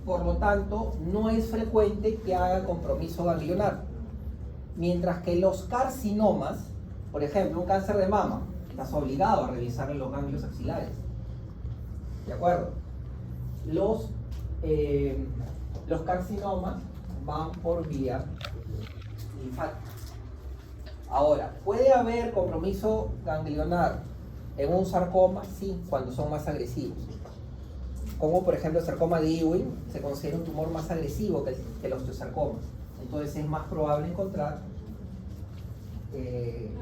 Por lo tanto, no es frecuente que haga compromiso ganglionar. Mientras que los carcinomas, por ejemplo, un cáncer de mama, estás obligado a revisar los ganglios axilares. ¿De acuerdo? Los carcinomas van por vía linfática. Ahora, ¿puede haber compromiso ganglionar en un sarcoma? Sí, cuando son más agresivos. Como por ejemplo el sarcoma de Ewing se considera un tumor más agresivo que el osteosarcoma. Entonces es más probable encontrar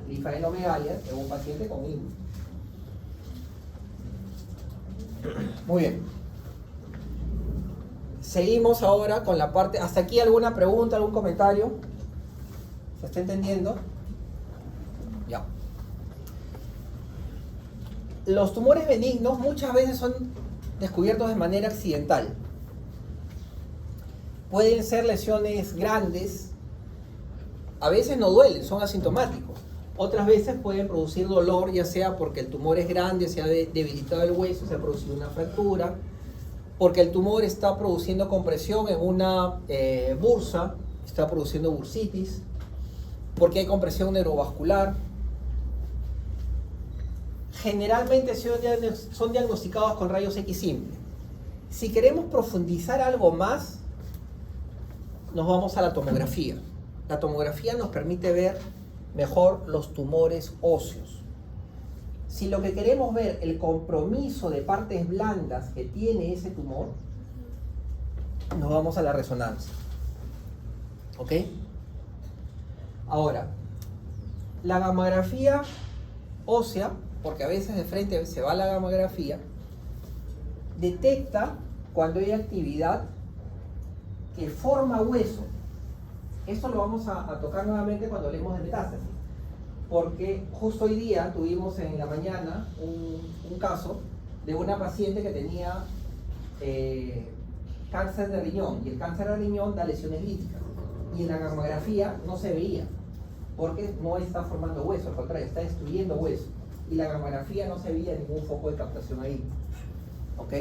linfadenogalias en un paciente con Ewing. Muy bien. Seguimos ahora con la parte... ¿Hasta aquí alguna pregunta, algún comentario? ¿Se está entendiendo? Ya. Los tumores benignos muchas veces son descubiertos de manera accidental. Pueden ser lesiones grandes, a veces no duelen, son asintomáticos. Otras veces pueden producir dolor, ya sea porque el tumor es grande, se ha debilitado el hueso, se ha producido una fractura, porque el tumor está produciendo compresión en una bursa, está produciendo bursitis, porque hay compresión neurovascular. Generalmente son diagnosticados con rayos X simple. Si queremos profundizar algo más, nos vamos a la tomografía. La tomografía nos permite ver mejor los tumores óseos. Si lo que queremos ver el compromiso de partes blandas que tiene ese tumor, nos vamos a la resonancia. ¿Ok? Ahora, la gamografía ósea, porque a veces de frente se va la gamografía, detecta cuando hay actividad que forma hueso. Esto lo vamos a tocar nuevamente cuando hablemos de metástasis, porque justo hoy día tuvimos en la mañana un caso de una paciente que tenía cáncer de riñón, y el cáncer de riñón da lesiones líticas, y en la gamografía no se veía, porque no está formando hueso, al contrario, está destruyendo hueso, y la gamografía no se veía ningún foco de captación ahí. ¿Ok?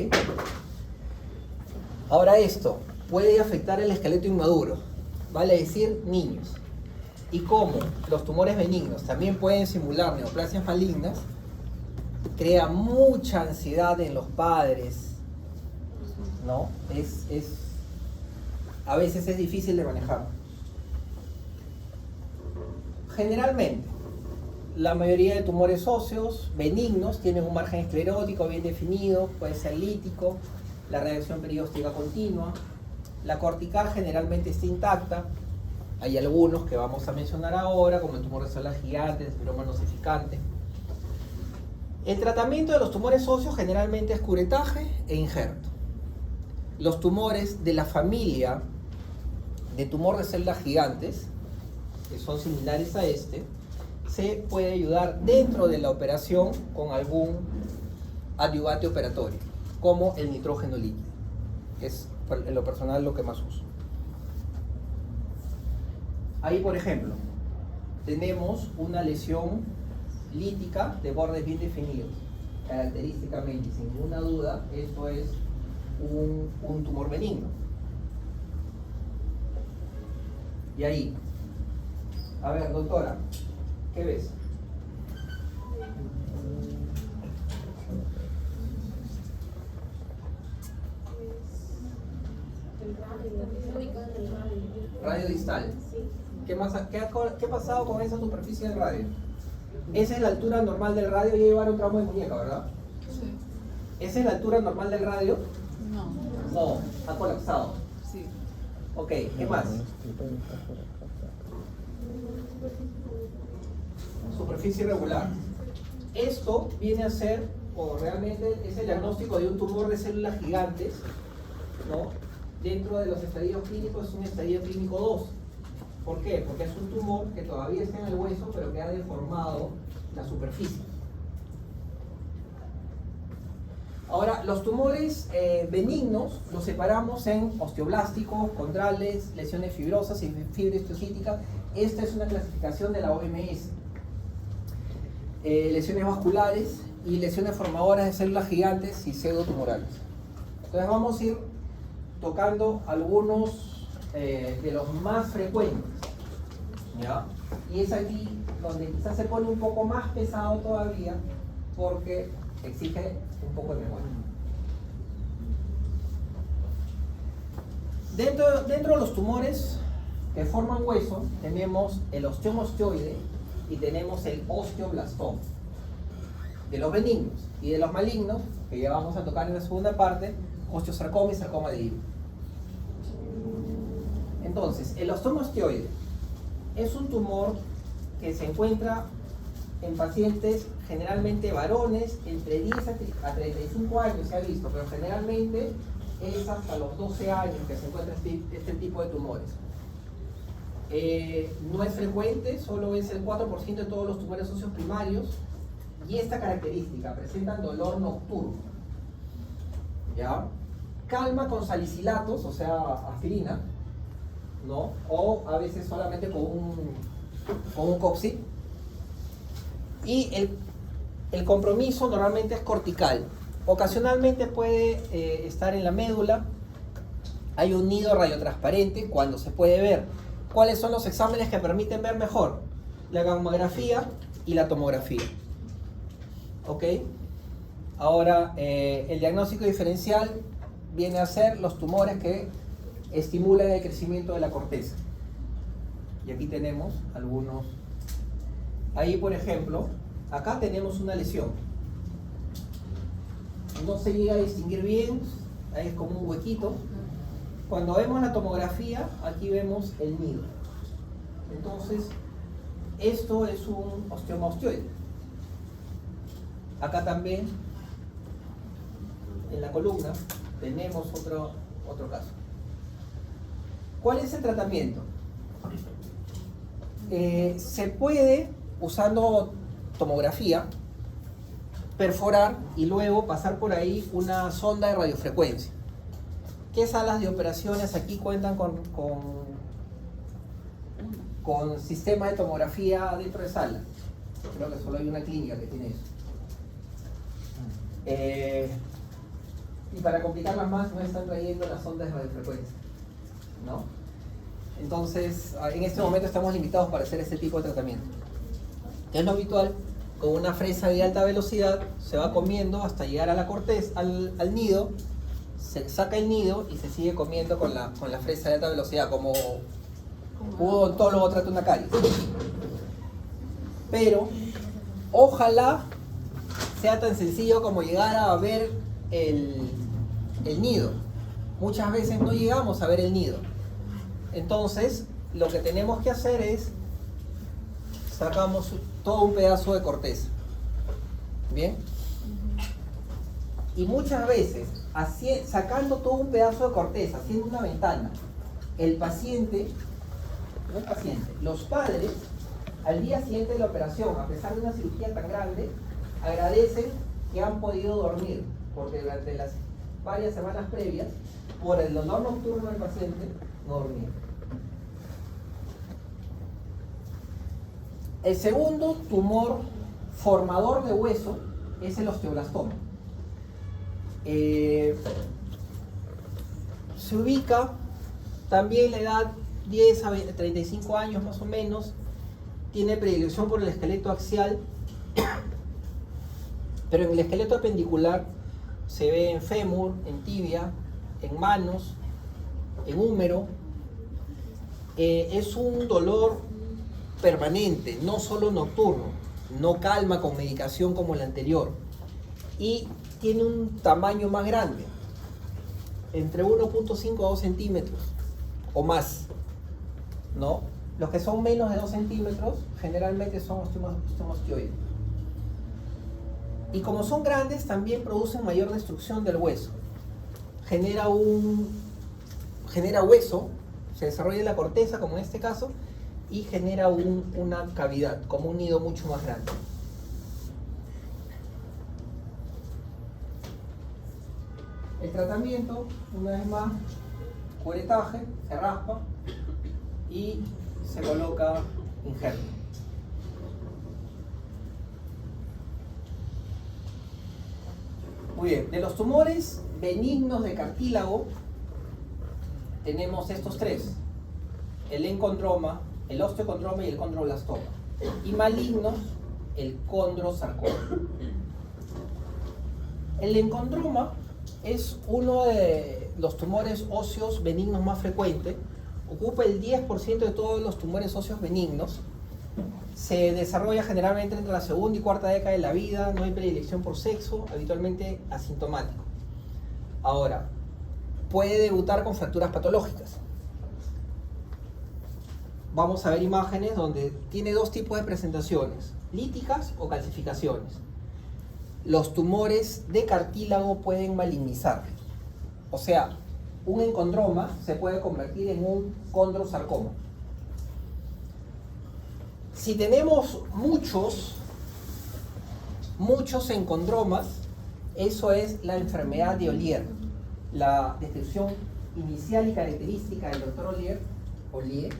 Ahora esto puede afectar el esqueleto inmaduro, vale decir niños. Y como los tumores benignos también pueden simular neoplasias malignas, crea mucha ansiedad en los padres, ¿no? A veces es difícil de manejar. Generalmente, la mayoría de tumores óseos benignos tienen un margen esclerótico bien definido, puede ser lítico, la reacción perióstica continua, la cortical generalmente está intacta. Hay algunos que vamos a mencionar ahora, como el tumor de células gigantes, el fibroma nosificante. El tratamiento de los tumores óseos generalmente es curetaje e injerto. Los tumores de la familia de tumor de células gigantes, que son similares a este, se puede ayudar dentro de la operación con algún adyuvante operatorio, como el nitrógeno líquido, que es en lo personal lo que más uso. Ahí, por ejemplo, tenemos una lesión lítica de bordes bien definidos. Característicamente, sin ninguna duda, esto es un tumor benigno. Y ahí, a ver, doctora, ¿qué ves? Radio distal. ¿Qué ha pasado con esa superficie del radio? Esa es la altura normal del radio, y llevar un tramo de muñeca, ¿verdad? Sí. ¿Esa es la altura normal del radio? No. No, ha colapsado. Sí. Ok, ¿qué más? Superficie irregular. Esto viene a ser, o realmente es el diagnóstico de un tumor de células gigantes, ¿no? Dentro de los estadios clínicos es un estadio clínico 2. ¿Por qué? Porque es un tumor que todavía está en el hueso, pero que ha deformado la superficie. Ahora, los tumores benignos los separamos en osteoblásticos, condrales, lesiones fibrosas y fibra histocítica. Esta es una clasificación de la OMS. Lesiones vasculares y lesiones formadoras de células gigantes y pseudotumorales. Entonces vamos a ir tocando algunos de los más frecuentes, ¿ya? Y es aquí donde quizás se pone un poco más pesado todavía porque exige un poco de memoria. Dentro de los tumores que forman hueso tenemos el osteomosteoide y tenemos el osteoblastoma. De los benignos y de los malignos, que ya vamos a tocar en la segunda parte, osteosarcoma y sarcoma de Ewing. Entonces, el osteomosteoide es un tumor que se encuentra en pacientes generalmente varones entre 10 a 35 años, se ha visto, pero generalmente es hasta los 12 años que se encuentra este tipo de tumores. No es frecuente, solo es el 4% de todos los tumores óseos primarios, y esta característica, presentan dolor nocturno, ¿ya? Calma con salicilatos, o sea, aspirina, ¿no? O a veces solamente con un Coxib. Y el compromiso normalmente es cortical. Ocasionalmente puede estar en la médula. Hay un nido radiotransparente cuando se puede ver. ¿Cuáles son los exámenes que permiten ver mejor? La gamografía y la tomografía. ¿Ok? Ahora, el diagnóstico diferencial viene a ser los tumores que estimulan el crecimiento de la corteza. Y aquí tenemos algunos. Ahí, por ejemplo, acá tenemos una lesión. No se llega a distinguir bien, ahí es como un huequito. Cuando vemos la tomografía, aquí vemos el nido. Entonces, esto es un osteomosteoide. Acá también, en la columna, tenemos otro caso. ¿Cuál es el tratamiento? Se puede, usando tomografía, perforar y luego pasar por ahí una sonda de radiofrecuencia. ¿Qué salas de operaciones aquí cuentan con sistema de tomografía dentro de sala? Creo que solo hay una clínica que tiene eso. Y para complicarlas más, no están trayendo las ondas de radiofrecuencia, ¿no? Entonces, en este momento estamos limitados para hacer este tipo de tratamiento. ¿Qué es lo habitual? Con una fresa de alta velocidad se va comiendo hasta llegar a la corteza, al nido, se saca el nido y se sigue comiendo con la fresa de alta velocidad, como un odontólogo trata una caries. Pero, ojalá sea tan sencillo como llegar a ver el nido. Muchas veces no llegamos a ver el nido. Entonces, lo que tenemos que hacer es sacamos todo un pedazo de corteza. ¿Bien? Y muchas veces, sacando todo un pedazo de corteza, haciendo una ventana, los padres, al día siguiente de la operación, a pesar de una cirugía tan grande, agradecen que han podido dormir, porque durante las varias semanas previas, por el dolor nocturno del paciente, no dormía. El segundo tumor formador de hueso es el osteoblastoma. Se ubica también la edad 10 a 35 años más o menos, tiene predilección por el esqueleto axial, pero en el esqueleto apendicular se ve en fémur, en tibia, en manos, en húmero. Es un dolor permanente, no solo nocturno, no calma con medicación como el anterior, y tiene un tamaño más grande, entre 1.5 a 2 centímetros o más, ¿no? Los que son menos de 2 centímetros generalmente son osteomosteoides. Y como son grandes, también producen mayor destrucción del hueso. Genera hueso, se desarrolla la corteza, como en este caso, y genera una cavidad, como un nido mucho más grande. El tratamiento, una vez más, curetaje, se raspa y se coloca injerto. Muy bien, de los tumores benignos de cartílago tenemos estos tres: el encondroma, el osteocondroma y el condroblastoma. Y malignos, el condrosarcoma. El encondroma es uno de los tumores óseos benignos más frecuentes. Ocupa el 10% de todos los tumores óseos benignos. Se desarrolla generalmente entre la segunda y cuarta década de la vida. No hay predilección por sexo, habitualmente asintomático. Ahora, puede debutar con fracturas patológicas. Vamos a ver imágenes donde tiene dos tipos de presentaciones: líticas o calcificaciones. Los tumores de cartílago pueden malignizar. O sea, un encondroma se puede convertir en un condrosarcoma. Si tenemos muchos encondromas, eso es la enfermedad de Ollier. La descripción inicial y característica del doctor Ollier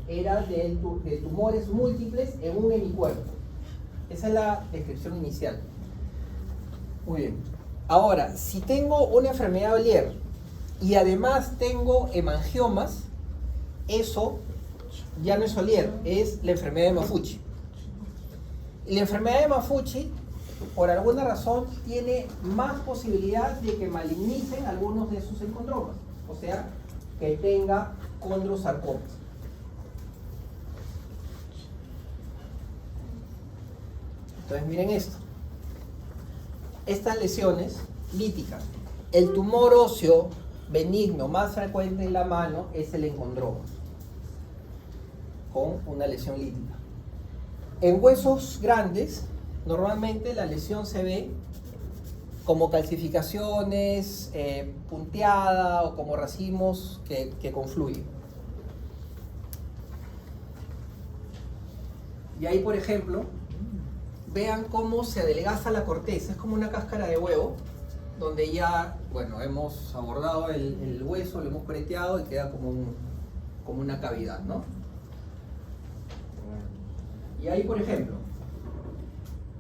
era de tumores múltiples en un hemicuerpo. Esa es la descripción inicial. Muy bien. Ahora, si tengo una enfermedad de Ollier y además tengo hemangiomas, eso ya no es Ollier, es la enfermedad de Maffucci. Y la enfermedad de Maffucci, por alguna razón, tiene más posibilidad de que malignicen algunos de sus encondromas, o sea, que tenga condrosarcomas. Entonces miren esto. Estas lesiones líticas. El tumor óseo benigno más frecuente en la mano es el encondroma, con una lesión lítica. En huesos grandes, normalmente la lesión se ve como calcificaciones, punteada o como racimos que confluyen. Y ahí, por ejemplo, vean cómo se adelgaza la corteza. Es como una cáscara de huevo, donde ya, bueno, hemos abordado el hueso, lo hemos cureteado y queda como una cavidad, ¿no? Y ahí, por ejemplo,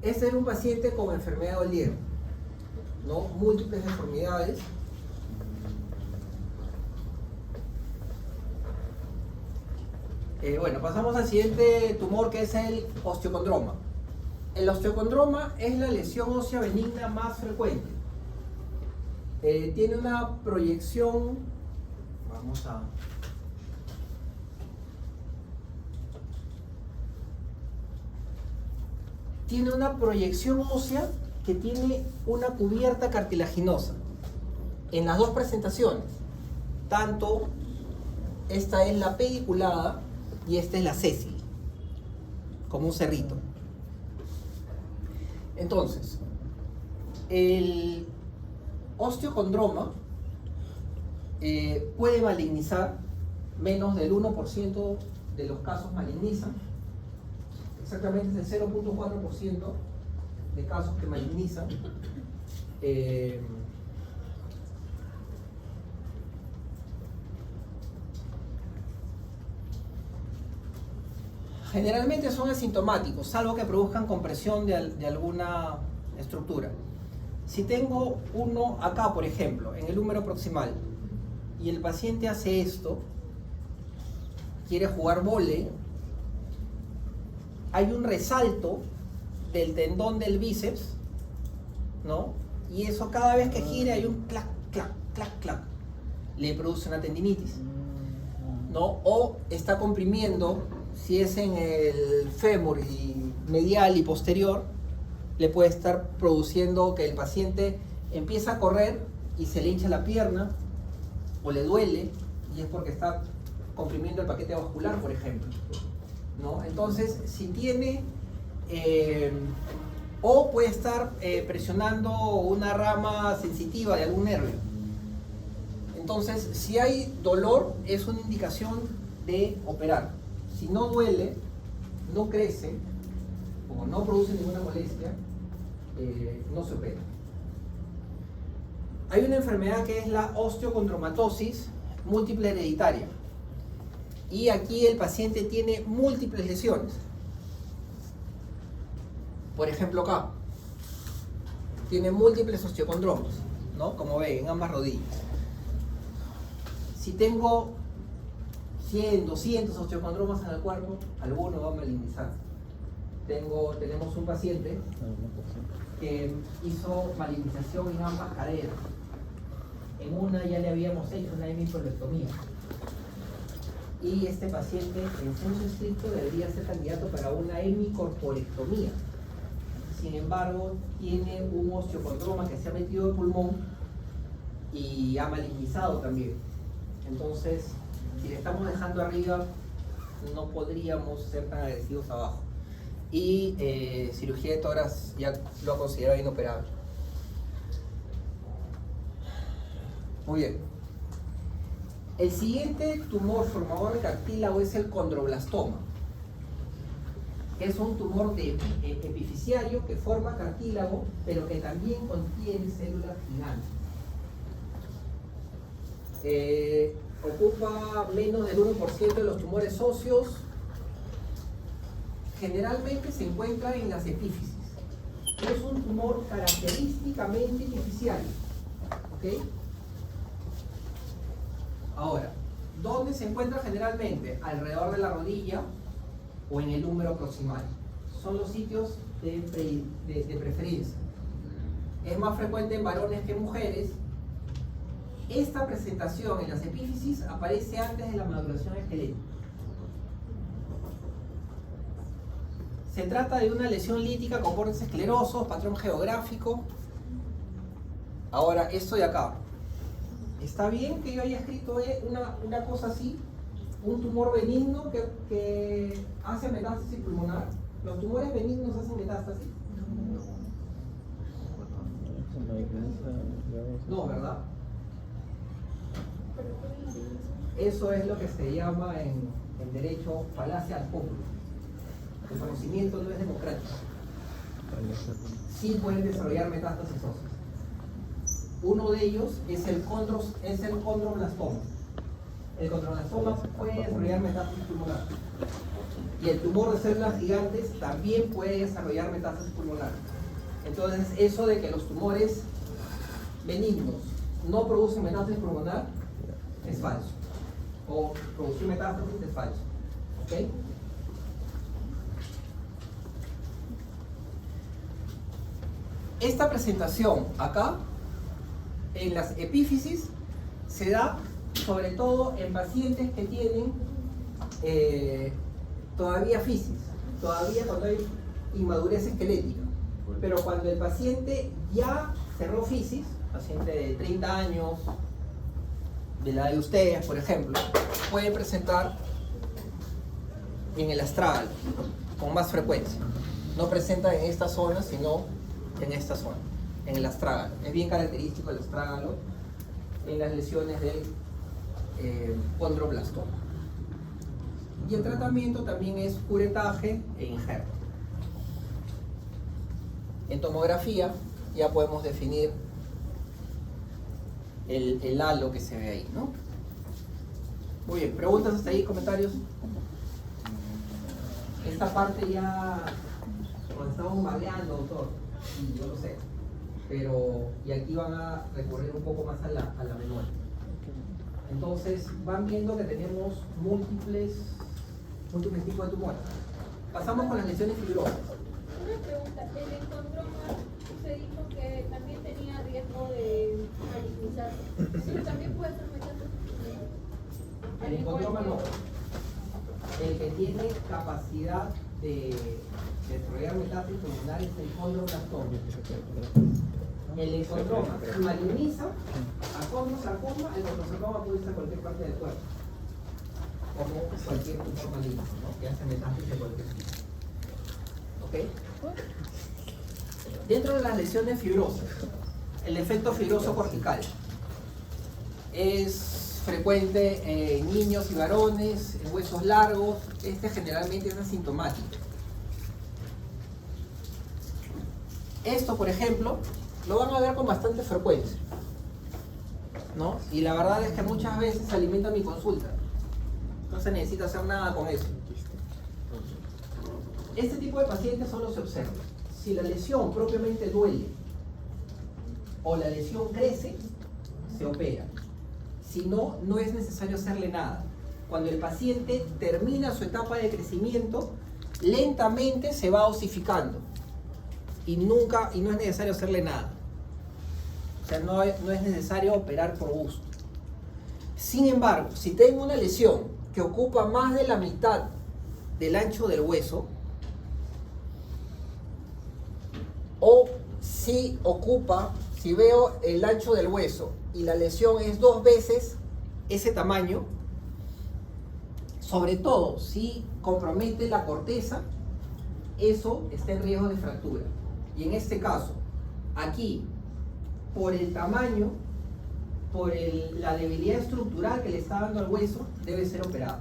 este era un paciente con enfermedad de Ollier, ¿no? Múltiples deformidades. Bueno, pasamos al siguiente tumor, que es el osteocondroma. El osteocondroma es la lesión ósea benigna más frecuente. Tiene una proyección, tiene una proyección ósea que tiene una cubierta cartilaginosa en las dos presentaciones. Tanto esta es la pediculada y esta es la sésile, como un cerrito. Entonces, el osteocondroma puede malignizar. Menos del 1% de los casos malignizan. Exactamente es el 0.4% de casos que malignizan. Generalmente son asintomáticos, salvo que produzcan compresión de alguna estructura. Si tengo uno acá, por ejemplo, en el húmero proximal, y el paciente hace esto, quiere jugar vóley, hay un resalto del tendón del bíceps, ¿no? Y eso, cada vez que gire hay un clac, clac, clac, clac. Le produce una tendinitis, ¿no? O está comprimiendo, si es en el fémur y medial y posterior, le puede estar produciendo que el paciente empieza a correr y se le hincha la pierna o le duele, y es porque está comprimiendo el paquete vascular, por ejemplo, ¿no? Entonces, si tiene o puede estar presionando una rama sensitiva de algún nervio. Entonces, si hay dolor, es una indicación de operar. Si no duele, no crece o no produce ninguna molestia, no se opera. Hay una enfermedad que es la osteocondromatosis múltiple hereditaria. Y aquí el paciente tiene múltiples lesiones. Por ejemplo acá, tiene múltiples osteocondromas, ¿no? Como ven, en ambas rodillas. Si tengo 100, 200 osteocondromas en el cuerpo, alguno va a malignizar. Tenemos un paciente que hizo malignización en ambas caderas. En una ya le habíamos hecho una hemicolectomía. Y este paciente, en senso estricto, debería ser candidato para una hemicorporectomía. Sin embargo, tiene un osteocondroma que se ha metido de pulmón y ha malignizado también. Entonces, si le estamos dejando arriba, no podríamos ser tan agresivos abajo. Y cirugía de tórax ya lo ha considerado inoperable. Muy bien. El siguiente tumor formador de cartílago es el condroblastoma. Es un tumor epifisiario que forma cartílago, pero que también contiene células gigantes. Ocupa menos del 1% de los tumores óseos. Generalmente se encuentra en las epífisis. Es un tumor característicamente epifisiario. ¿Ok? Ahora, ¿dónde se encuentra generalmente? Alrededor de la rodilla o en el húmero proximal. Son los sitios de preferencia. Es más frecuente en varones que en mujeres. Esta presentación en las epífisis aparece antes de la maduración esquelética. Se trata de una lesión lítica con bordes esclerosos, patrón geográfico. Ahora, esto de acá. ¿Está bien que yo haya escrito una cosa así? Un tumor benigno que hace metástasis pulmonar. ¿Los tumores benignos hacen metástasis? No, ¿verdad? Eso es lo que se llama en derecho falacia ad populum. El conocimiento no es democrático. Sí pueden desarrollar metástasis óseas. Uno de ellos es el condroblastoma. El condroblastoma puede desarrollar metástasis pulmonar. Y el tumor de células gigantes también puede desarrollar metástasis pulmonar. Entonces, eso de que los tumores benignos no producen metástasis pulmonar es falso. O producir metástasis es falso. ¿Ok? Esta presentación acá, en las epífisis, se da sobre todo en pacientes que tienen todavía fisis, todavía cuando hay inmadurez esquelética. Pero cuando el paciente ya cerró fisis, paciente de 30 años, de la de ustedes, por ejemplo, puede presentar en el astrágalo con más frecuencia. No presenta en esta zona, sino en esta zona, en el astrágalo. Es bien característico el astrágalo en las lesiones del condroblastoma. Y el tratamiento también es curetaje e injerto. En tomografía ya podemos definir el halo que se ve ahí, ¿no? Muy bien, ¿preguntas hasta ahí? ¿Comentarios? Esta parte ya, cuando estamos magleando, doctor, sí, yo lo sé, pero y aquí van a recurrir un poco más a la memoria. Entonces van viendo que tenemos múltiples tipos de tumores. Pasamos con las lesiones fibrosas. Una pregunta, el encondroma, usted dijo que también tenía riesgo de malignizar. ¿Eso también puede ser metástasis? El encondroma no. El que tiene capacidad de desarrollar metástasis pulmonar es el condroblastoma. El encondroma maligniza a condrosarcoma. El condrosarcoma puede irse a cualquier parte del cuerpo, como cualquier tumor maligno, ¿no? Que hace metástasis de cualquier tipo. ¿Ok? Dentro de las lesiones fibrosas, el efecto fibroso cortical es frecuente en niños y varones, en huesos largos. Este generalmente es asintomático. Esto, por ejemplo, lo van a ver con bastante frecuencia. ¿no? Y la verdad es que muchas veces se alimenta mi consulta. No se necesita hacer nada con eso. Este tipo de pacientes solo se observa. Si la lesión propiamente duele o la lesión crece, se opera. Si no, no es necesario hacerle nada. Cuando el paciente termina su etapa de crecimiento, lentamente se va osificando y no es necesario hacerle nada. O sea, no es necesario operar por gusto. Sin embargo, si tengo una lesión que ocupa más de la mitad del ancho del hueso, o si veo el ancho del hueso y la lesión es 2 veces ese tamaño, sobre todo si compromete la corteza, eso está en riesgo de fractura. Y en este caso, aquí, por el tamaño, la debilidad estructural que le está dando al hueso, debe ser operado.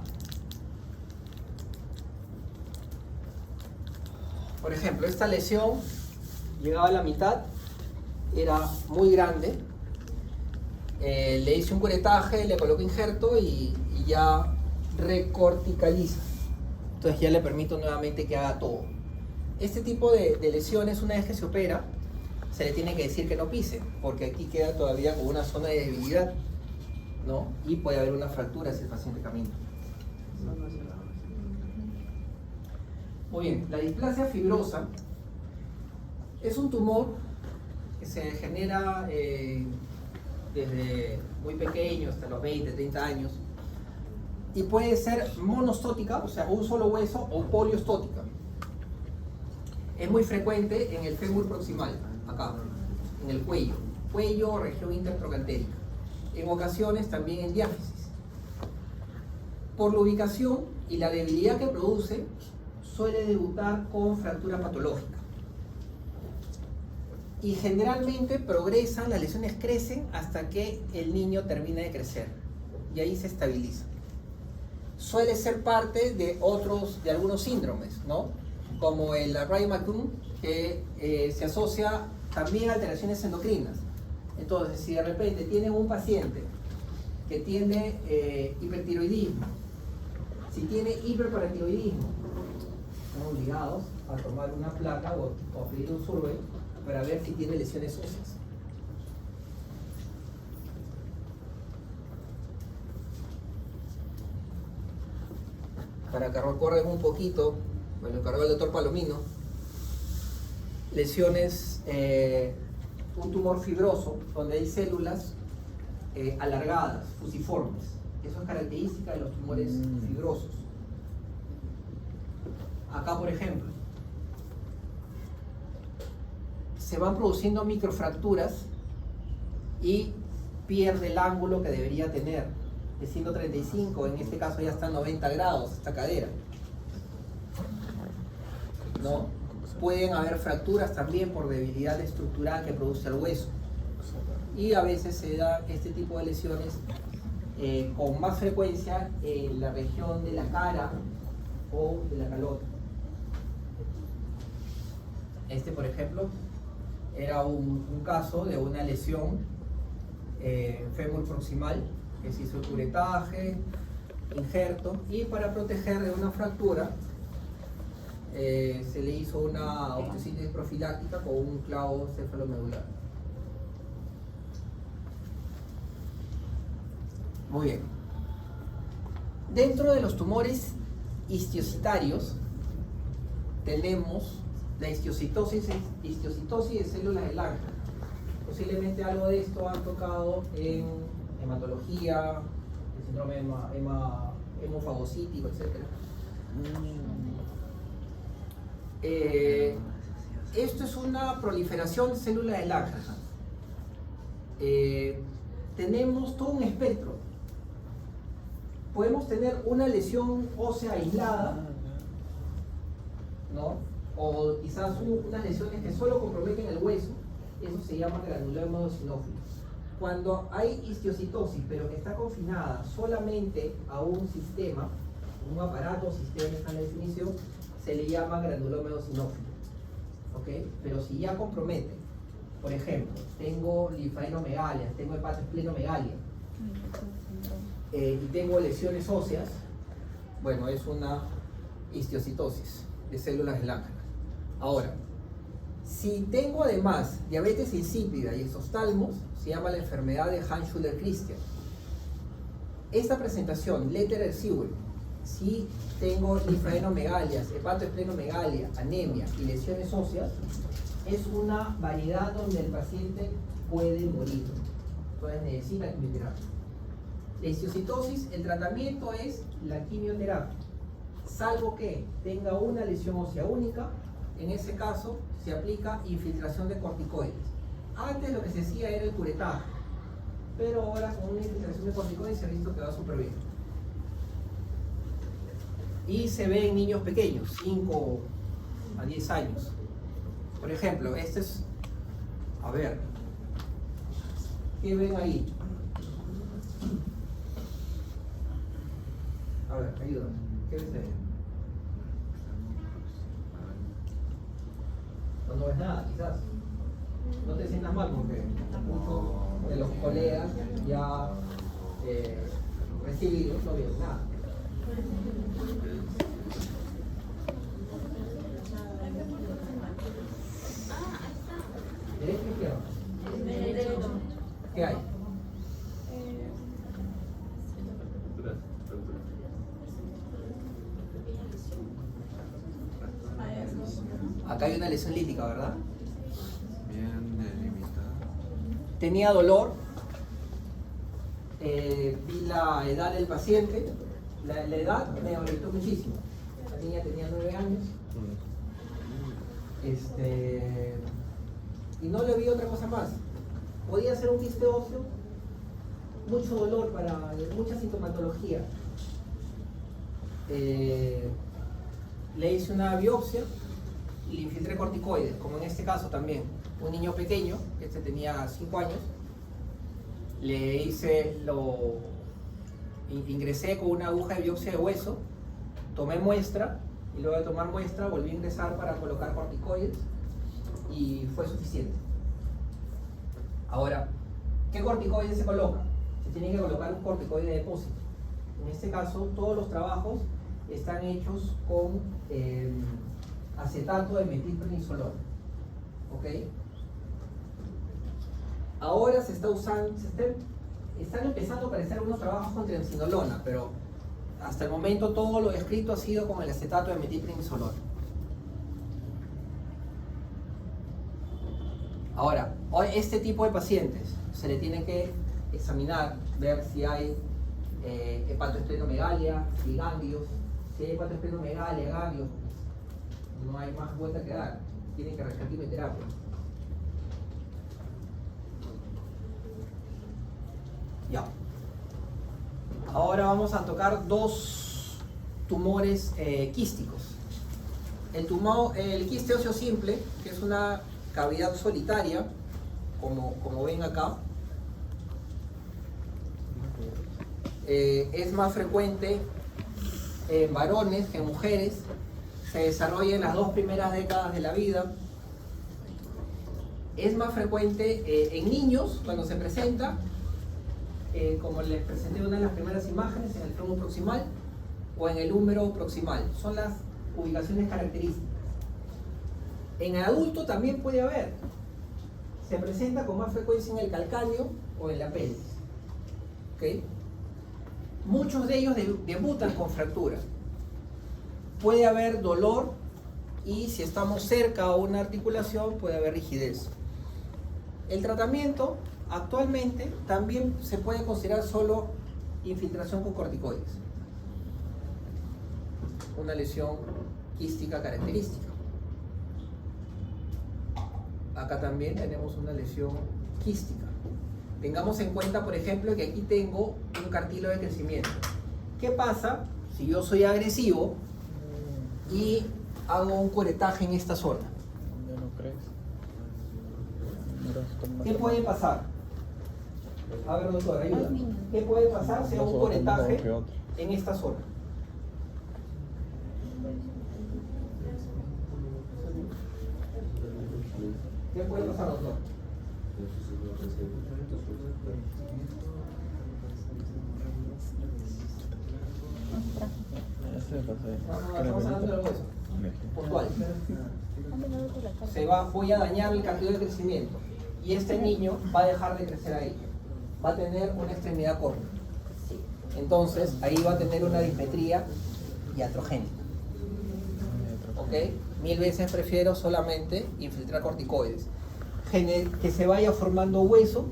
Por ejemplo, esta lesión llegaba a la mitad, era muy grande, le hice un curetaje, le coloco injerto y ya recorticaliza. Entonces ya le permito nuevamente que haga todo. Este tipo de lesiones, una vez que se opera, se le tiene que decir que no pise, porque aquí queda todavía con una zona de debilidad, ¿no? Y puede haber una fractura si el paciente camina. Muy bien, la displasia fibrosa es un tumor que se genera desde muy pequeño hasta los 20, 30 años y puede ser monostótica, o sea, un solo hueso, o poliostótica. Es muy frecuente en el fémur proximal, acá, en el cuello o región intertrocantérica. En ocasiones también en diáfisis. Por la ubicación y la debilidad que produce, suele debutar con fractura patológica. Y generalmente progresan, las lesiones crecen hasta que el niño termina de crecer. Y ahí se estabiliza. Suele ser parte de algunos síndromes, ¿no? Como el Ray-McCune, que se asocia también a alteraciones endocrinas. Entonces, si de repente tienen un paciente que tiene hipertiroidismo, si tiene hiperparatiroidismo, están obligados a tomar una placa o a pedir un survey para ver si tiene lesiones óseas. Para que recorren un poquito, me lo encargó el doctor Palomino, lesiones, un tumor fibroso donde hay células alargadas, fusiformes. Eso es característica de los tumores fibrosos. Acá, por ejemplo, se van produciendo microfracturas y pierde el ángulo que debería tener. De 135, en este caso ya está a 90 grados esta cadera, ¿no? Pueden haber fracturas también por debilidad estructural que produce el hueso. Y a veces se da este tipo de lesiones con más frecuencia en la región de la cara o de la calota. Este, por ejemplo, era un caso de una lesión fémur proximal, que se hizo el curetaje, injerto, y para proteger de una fractura se le hizo una osteosis profiláctica con un clavo cefalomedular. Muy bien. Dentro de los tumores histiocitarios tenemos la histiocitosis de células de Lange. Posiblemente algo de esto han tocado en hematología, el síndrome hemofagocítico, etc. Esto es una proliferación de células de Lange. Tenemos todo un espectro. Podemos tener una lesión ósea aislada, ¿no? O quizás unas lesiones que solo comprometen el hueso. Eso se llama granuloma eosinófilo. Cuando hay histiocitosis, pero que está confinada solamente a un sistema, un aparato o sistema, está en la definición, se le llama granuloma eosinófilo. ¿Ok? Pero si ya compromete Por ejemplo, tengo linfadenogalias, tengo hepatoesplenomegalia y tengo lesiones óseas, bueno, es una histiocytosis de células del ángel. Ahora, si tengo además diabetes insípida y exoftalmos, se llama la enfermedad de Hans-Schuller-Christian. Esta presentación, Letter-Erzeuel, si tengo linfadenogalias, hepatoesplenomegalia, anemia y lesiones óseas, es una variedad donde el paciente puede morir. Entonces necesita quimioterapia. La histiocytosis, el tratamiento es la quimioterapia, salvo que tenga una lesión ósea única. En ese caso se aplica infiltración de corticoides. Antes lo que se hacía era el curetaje, pero ahora con una infiltración de corticoides se ha visto que va súper bien. Y se ve en niños pequeños, 5 a 10 años. Por ejemplo, este es, a ver, ¿qué ven ahí? A ver, ayúdame, ¿qué ves ahí? No ves nada, quizás. No te sientas mal porque muchos de los colegas ya recibidos no vieron nada. ¿Derecha o izquierda? ¿Qué hay? Acá hay una lesión lítica, ¿verdad? Bien delimitada. Tenía dolor. Vi la edad del paciente. La edad me orientó muchísimo. La niña tenía 9 años. Y no le vi otra cosa más. Podía ser un quiste óseo, mucho dolor, mucha sintomatología. Le hice una biopsia y le infiltré corticoides, como en este caso también. Un niño pequeño, este tenía 5 años, le hice ingresé con una aguja de biopsia de hueso, tomé muestra y luego de tomar muestra volví a ingresar para colocar corticoides y fue suficiente. Ahora, ¿qué corticoide se coloca? Se tiene que colocar un corticoide de depósito. En este caso, todos los trabajos están hechos con acetato de metilprednisolona. ¿Ok? Ahora se está usando, están empezando a aparecer algunos trabajos con triamcinolona, pero hasta el momento todo lo escrito ha sido con el acetato de metilprednisolona. Ahora, este tipo de pacientes se le tiene que examinar, ver si hay hepatoesplenomegalia, si ganglios. Si hay hepatoesplenomegalia, ganglios, no hay más vuelta que dar, tienen que recibir quimioterapia. Ya. Ahora vamos a tocar 2 tumores quísticos. El quiste óseo simple, que es una cavidad solitaria, como ven acá, es más frecuente en varones que en mujeres, se desarrolla en las 2 primeras décadas de la vida, es más frecuente en niños cuando se presenta, como les presenté en una de las primeras imágenes, en el tronco proximal o en el húmero proximal, son las ubicaciones características. En adulto también puede haber, se presenta con más frecuencia en el calcáneo o en la pelvis. ¿Okay? Muchos de ellos debutan con fractura. Puede haber dolor y si estamos cerca a una articulación puede haber rigidez. El tratamiento actualmente también se puede considerar solo infiltración con corticoides. Una lesión quística característica. Acá también tenemos una lesión quística. Tengamos en cuenta, por ejemplo, que aquí tengo un cartílago de crecimiento. ¿Qué pasa si yo soy agresivo y hago un curetaje en esta zona? ¿No crees? ¿Qué puede pasar? A ver, doctor, ayuda. ¿Qué puede pasar si hago un curetaje en esta zona? ¿Qué puede pasar, doctor? Estamos hablando del hueso. Puntual. Voy a dañar el cartílago de crecimiento. Y este niño va a dejar de crecer ahí. Va a tener una extremidad corta. Entonces, ahí va a tener una dismetría iatrogénica. ¿Ok? 1000 veces prefiero solamente infiltrar corticoides. Que se vaya formando hueso.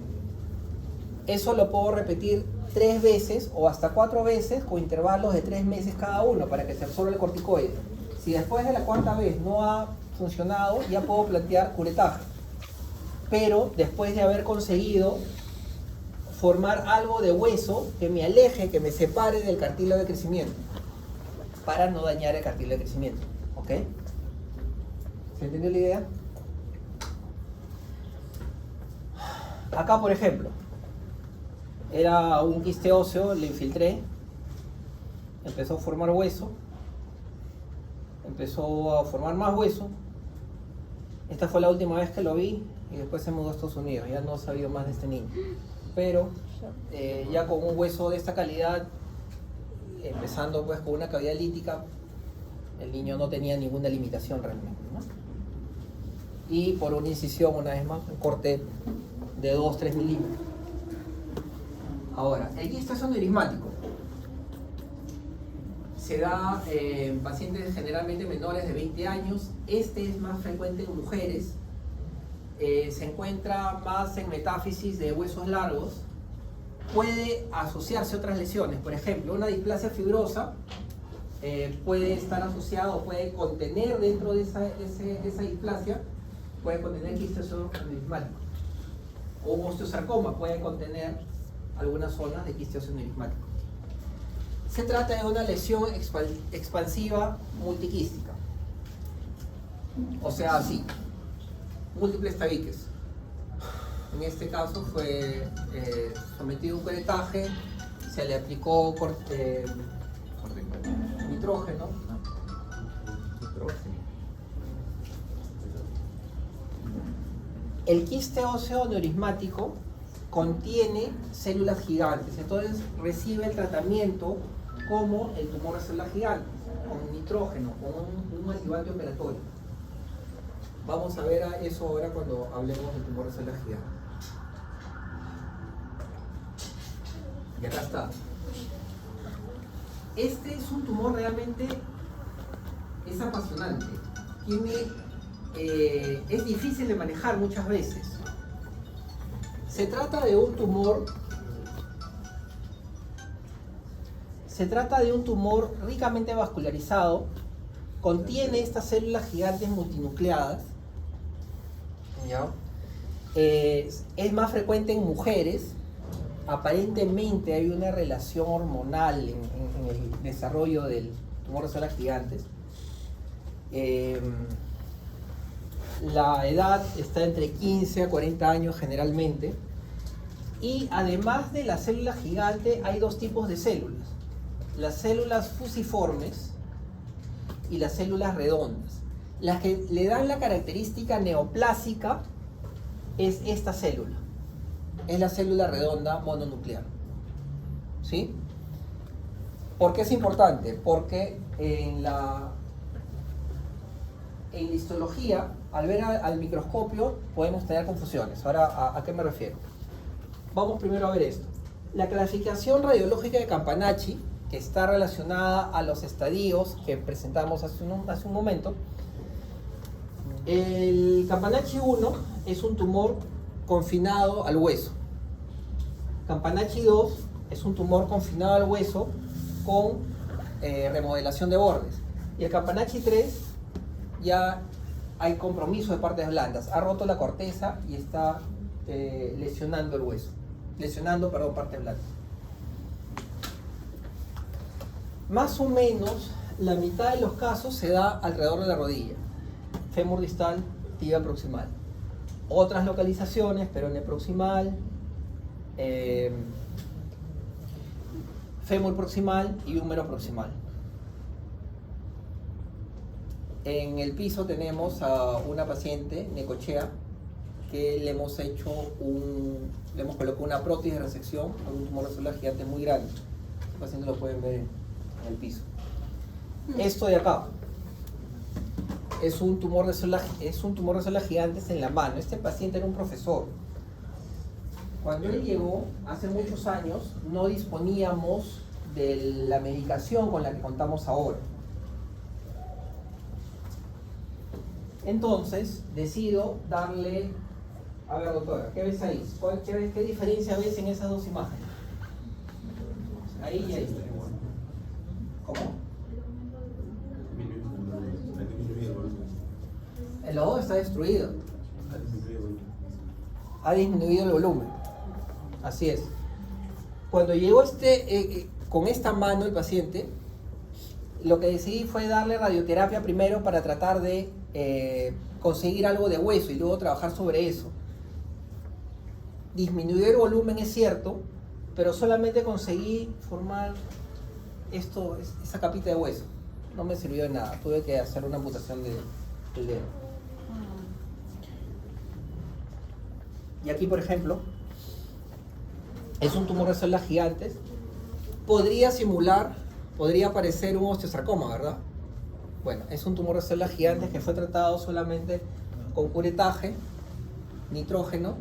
Eso lo puedo repetir 3 veces o hasta 4 veces con intervalos de 3 meses cada uno para que se absorba el corticoide. Si después de la 4ª vez no ha funcionado, ya puedo plantear curetaje. Pero después de haber conseguido formar algo de hueso que me aleje, que me separe del cartílago de crecimiento, para no dañar el cartílago de crecimiento. ¿Ok? ¿Se entendió la idea? Acá, por ejemplo, era un quiste óseo, le infiltré, empezó a formar hueso, empezó a formar más hueso. Esta fue la última vez que lo vi y después se mudó a Estados Unidos, ya no sabía más de este niño. Pero ya con un hueso de esta calidad, empezando pues con una cavidad lítica, el niño no tenía ninguna limitación realmente, ¿no? Y por una incisión, una vez más, un corte de 2-3 milímetros. Ahora, el quiste neurismático se da en pacientes generalmente menores de 20 años. Este es más frecuente en mujeres. Se encuentra más en metáfisis de huesos largos. Puede asociarse a otras lesiones. Por ejemplo, una displasia fibrosa puede estar asociada o puede contener dentro de esa displasia, puede contener quiste neurismático. O un osteosarcoma puede contener algunas zonas de quiste neurismático. Se trata de una lesión expansiva multiquística. O sea, así, múltiples tabiques. En este caso fue sometido a un curetaje, se le aplicó nitrógeno. El quiste óseo neurismático contiene células gigantes, entonces recibe el tratamiento como el tumor de células gigantes, con nitrógeno, con un adjuvante operatorio. Vamos a ver eso ahora cuando hablemos del tumor de células gigantes. Y acá está. Este es un tumor realmente, es apasionante. Es difícil de manejar muchas veces. Se trata de un tumor ricamente vascularizado, contiene estas células gigantes multinucleadas, ¿ya? Es más frecuente en mujeres. Aparentemente hay una relación hormonal en el desarrollo del tumor de células gigantes. La edad está entre 15 a 40 años generalmente. Y además de la célula gigante hay 2 tipos de células: las células fusiformes y las células redondas. Las que le dan la característica neoplásica es esta célula, es la célula redonda mononuclear. ¿Sí? ¿Por qué es importante? Porque en la histología, al ver al microscopio, podemos tener confusiones. Ahora, ¿a qué me refiero? Vamos primero a ver esto. La clasificación radiológica de Campanacci, que está relacionada a los estadios que presentamos hace un momento. El Campanacci 1 es un tumor confinado al hueso. Campanacci 2 es un tumor confinado al hueso con remodelación de bordes. Y el Campanacci 3 ya hay compromiso de partes blandas. Ha roto la corteza y está lesionando el hueso. Partes blandas. Más o menos la mitad de los casos se da alrededor de la rodilla. Fémur distal, tibia proximal. Otras localizaciones, peroné proximal, fémur proximal y húmero proximal. En el piso tenemos a una paciente, Necochea, que le hemos colocado una prótesis de resección a un tumor de células gigantes muy grande. Los pacientes lo pueden ver en el piso. Esto de acá es un tumor de células gigantes en la mano. Este paciente era un profesor. Cuando él llegó, hace muchos años, no disponíamos de la medicación con la que contamos ahora. Entonces, decido darle... A ver, doctora, ¿qué ves ahí? ¿Qué diferencia ves en esas dos imágenes? Ahí y ahí. ¿Cómo? El lodo está destruido. Ha disminuido el volumen. Así es. Cuando llegó con esta mano el paciente, lo que decidí fue darle radioterapia primero para tratar de conseguir algo de hueso y luego trabajar sobre eso. Disminuyó el volumen, es cierto, pero solamente conseguí formar esa capita de hueso. No me sirvió de nada, tuve que hacer una amputación del dedo. Y aquí, por ejemplo, es un tumor de células gigantes. Podría parecer un osteosarcoma, ¿verdad? Bueno, es un tumor de células gigantes que fue tratado solamente con curetaje, nitrógeno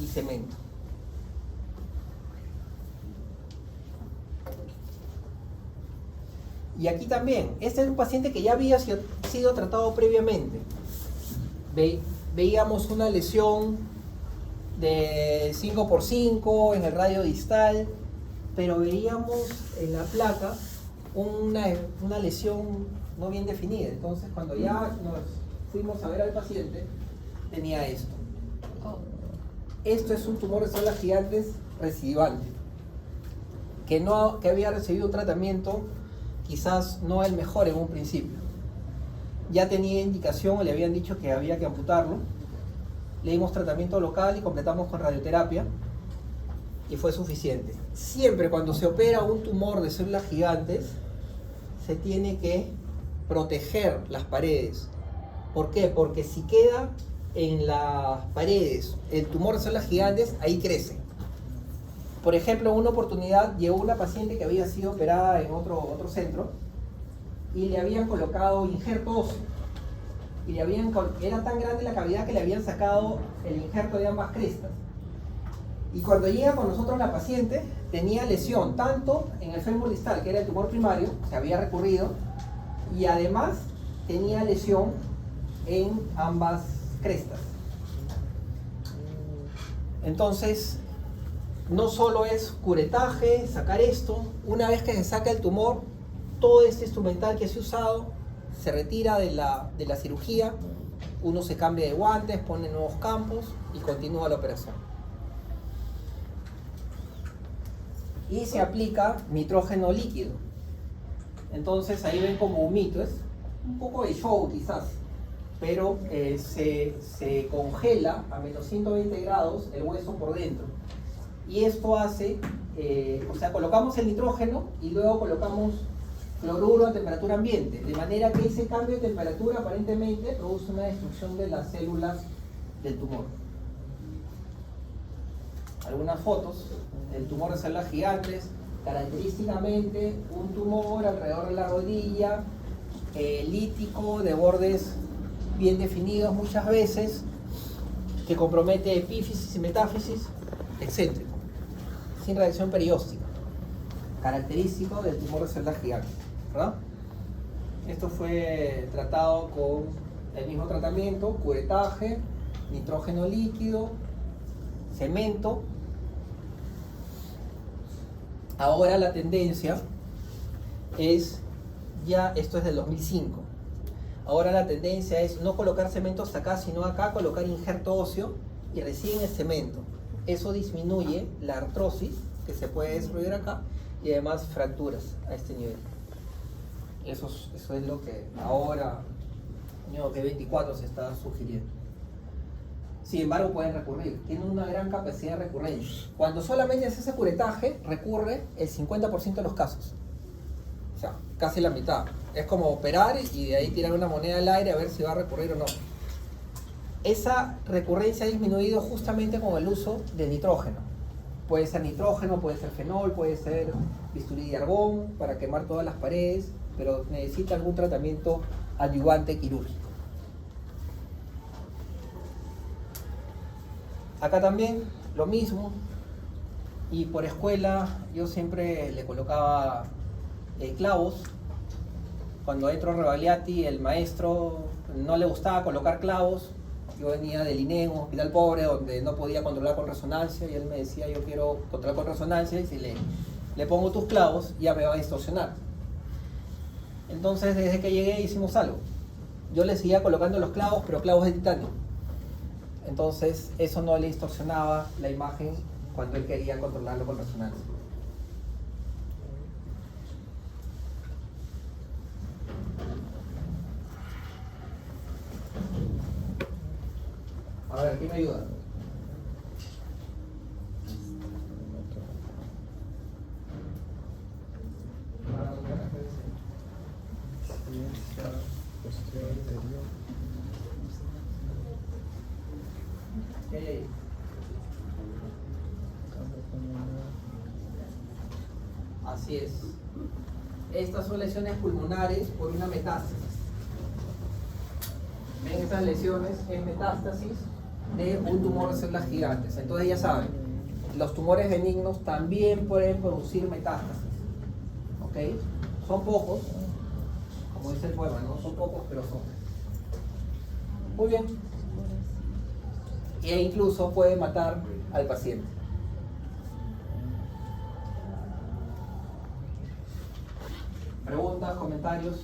y cemento. Y aquí también, este es un paciente que ya había sido tratado previamente. Veíamos una lesión de 5x5 en el radio distal, pero veíamos en la placa una lesión no bien definida. Entonces, cuando ya nos fuimos a ver al paciente, tenía esto. Esto es un tumor de células gigantes recidivante, que había recibido un tratamiento quizás no el mejor en un principio. Ya tenía indicación, o le habían dicho que había que amputarlo. Le dimos tratamiento local y completamos con radioterapia y fue suficiente. Siempre cuando se opera un tumor de células gigantes, se tiene que proteger las paredes. ¿Por qué? Porque si queda en las paredes el tumor de células gigantes, ahí crece. Por ejemplo, en una oportunidad llegó una paciente que había sido operada en otro centro y le habían colocado injerto óseo. Y era tan grande la cavidad que le habían sacado el injerto de ambas crestas. Y cuando llega con nosotros la paciente, tenía lesión tanto en el fémur distal, que era el tumor primario, se había recurrido, y además tenía lesión en ambas crestas. Entonces, no solo es curetaje, sacar esto. Una vez que se saca el tumor, todo este instrumental que se ha usado se retira de la cirugía, uno se cambia de guantes, pone nuevos campos y continúa la operación. Y se aplica nitrógeno líquido. Entonces ahí ven como humito, es un poco de show quizás, pero se congela a menos 120 grados el hueso por dentro. Y esto hace, colocamos el nitrógeno y luego colocamos cloruro a temperatura ambiente, de manera que ese cambio de temperatura aparentemente produce una destrucción de las células del tumor. Algunas fotos del tumor de células gigantes, característicamente un tumor alrededor de la rodilla, elíptico, de bordes bien definidos muchas veces, que compromete epífisis y metáfisis, excéntrico, sin reacción perióstica, característico del tumor de células gigantes, ¿verdad? Esto fue tratado con el mismo tratamiento, curetaje, nitrógeno líquido, cemento. Ahora la tendencia es, ya esto es del 2005, ahora la tendencia es no colocar cemento hasta acá, sino acá colocar injerto óseo y recién el cemento. Eso disminuye la artrosis que se puede destruir acá y además fracturas a este nivel. Eso es lo que ahora, año 24, se está sugiriendo. Sin embargo, pueden recurrir. Tienen una gran capacidad de recurrencia. Cuando solamente se hace curetaje, recurre el 50% de los casos. O sea, casi la mitad. Es como operar y de ahí tirar una moneda al aire a ver si va a recurrir o no. esa recurrencia ha disminuido justamente con el uso de nitrógeno. Puede ser nitrógeno, puede ser fenol, puede ser bisturí de argón para quemar todas las paredes, pero necesita algún tratamiento adyuvante quirúrgico. Acá también lo mismo, y por escuela yo siempre le colocaba clavos. Cuando entro a Rebagliati, el maestro no le gustaba colocar clavos. Yo venía del INEM, un hospital pobre donde no podía controlar con resonancia, y él me decía: yo quiero controlar con resonancia, y si le pongo tus clavos ya me va a distorsionar. Entonces, desde que llegué hicimos algo. Yo le seguía colocando los clavos, pero clavos de titanio. Entonces eso no le distorsionaba la imagen cuando él quería controlarlo con resonancia. A ver, ¿quién me ayuda? Cuestión anterior. ¿Qué hay ahí? Así es. Estas son lesiones pulmonares por una metástasis. ¿Ven estas lesiones? Es metástasis de un tumor de células gigantes. Entonces ya saben, los tumores benignos también pueden producir metástasis. ¿Ok? Son pocos, como dice el poema, no son pocos, pero son. Muy bien. E incluso puede matar al paciente. ¿Preguntas, comentarios?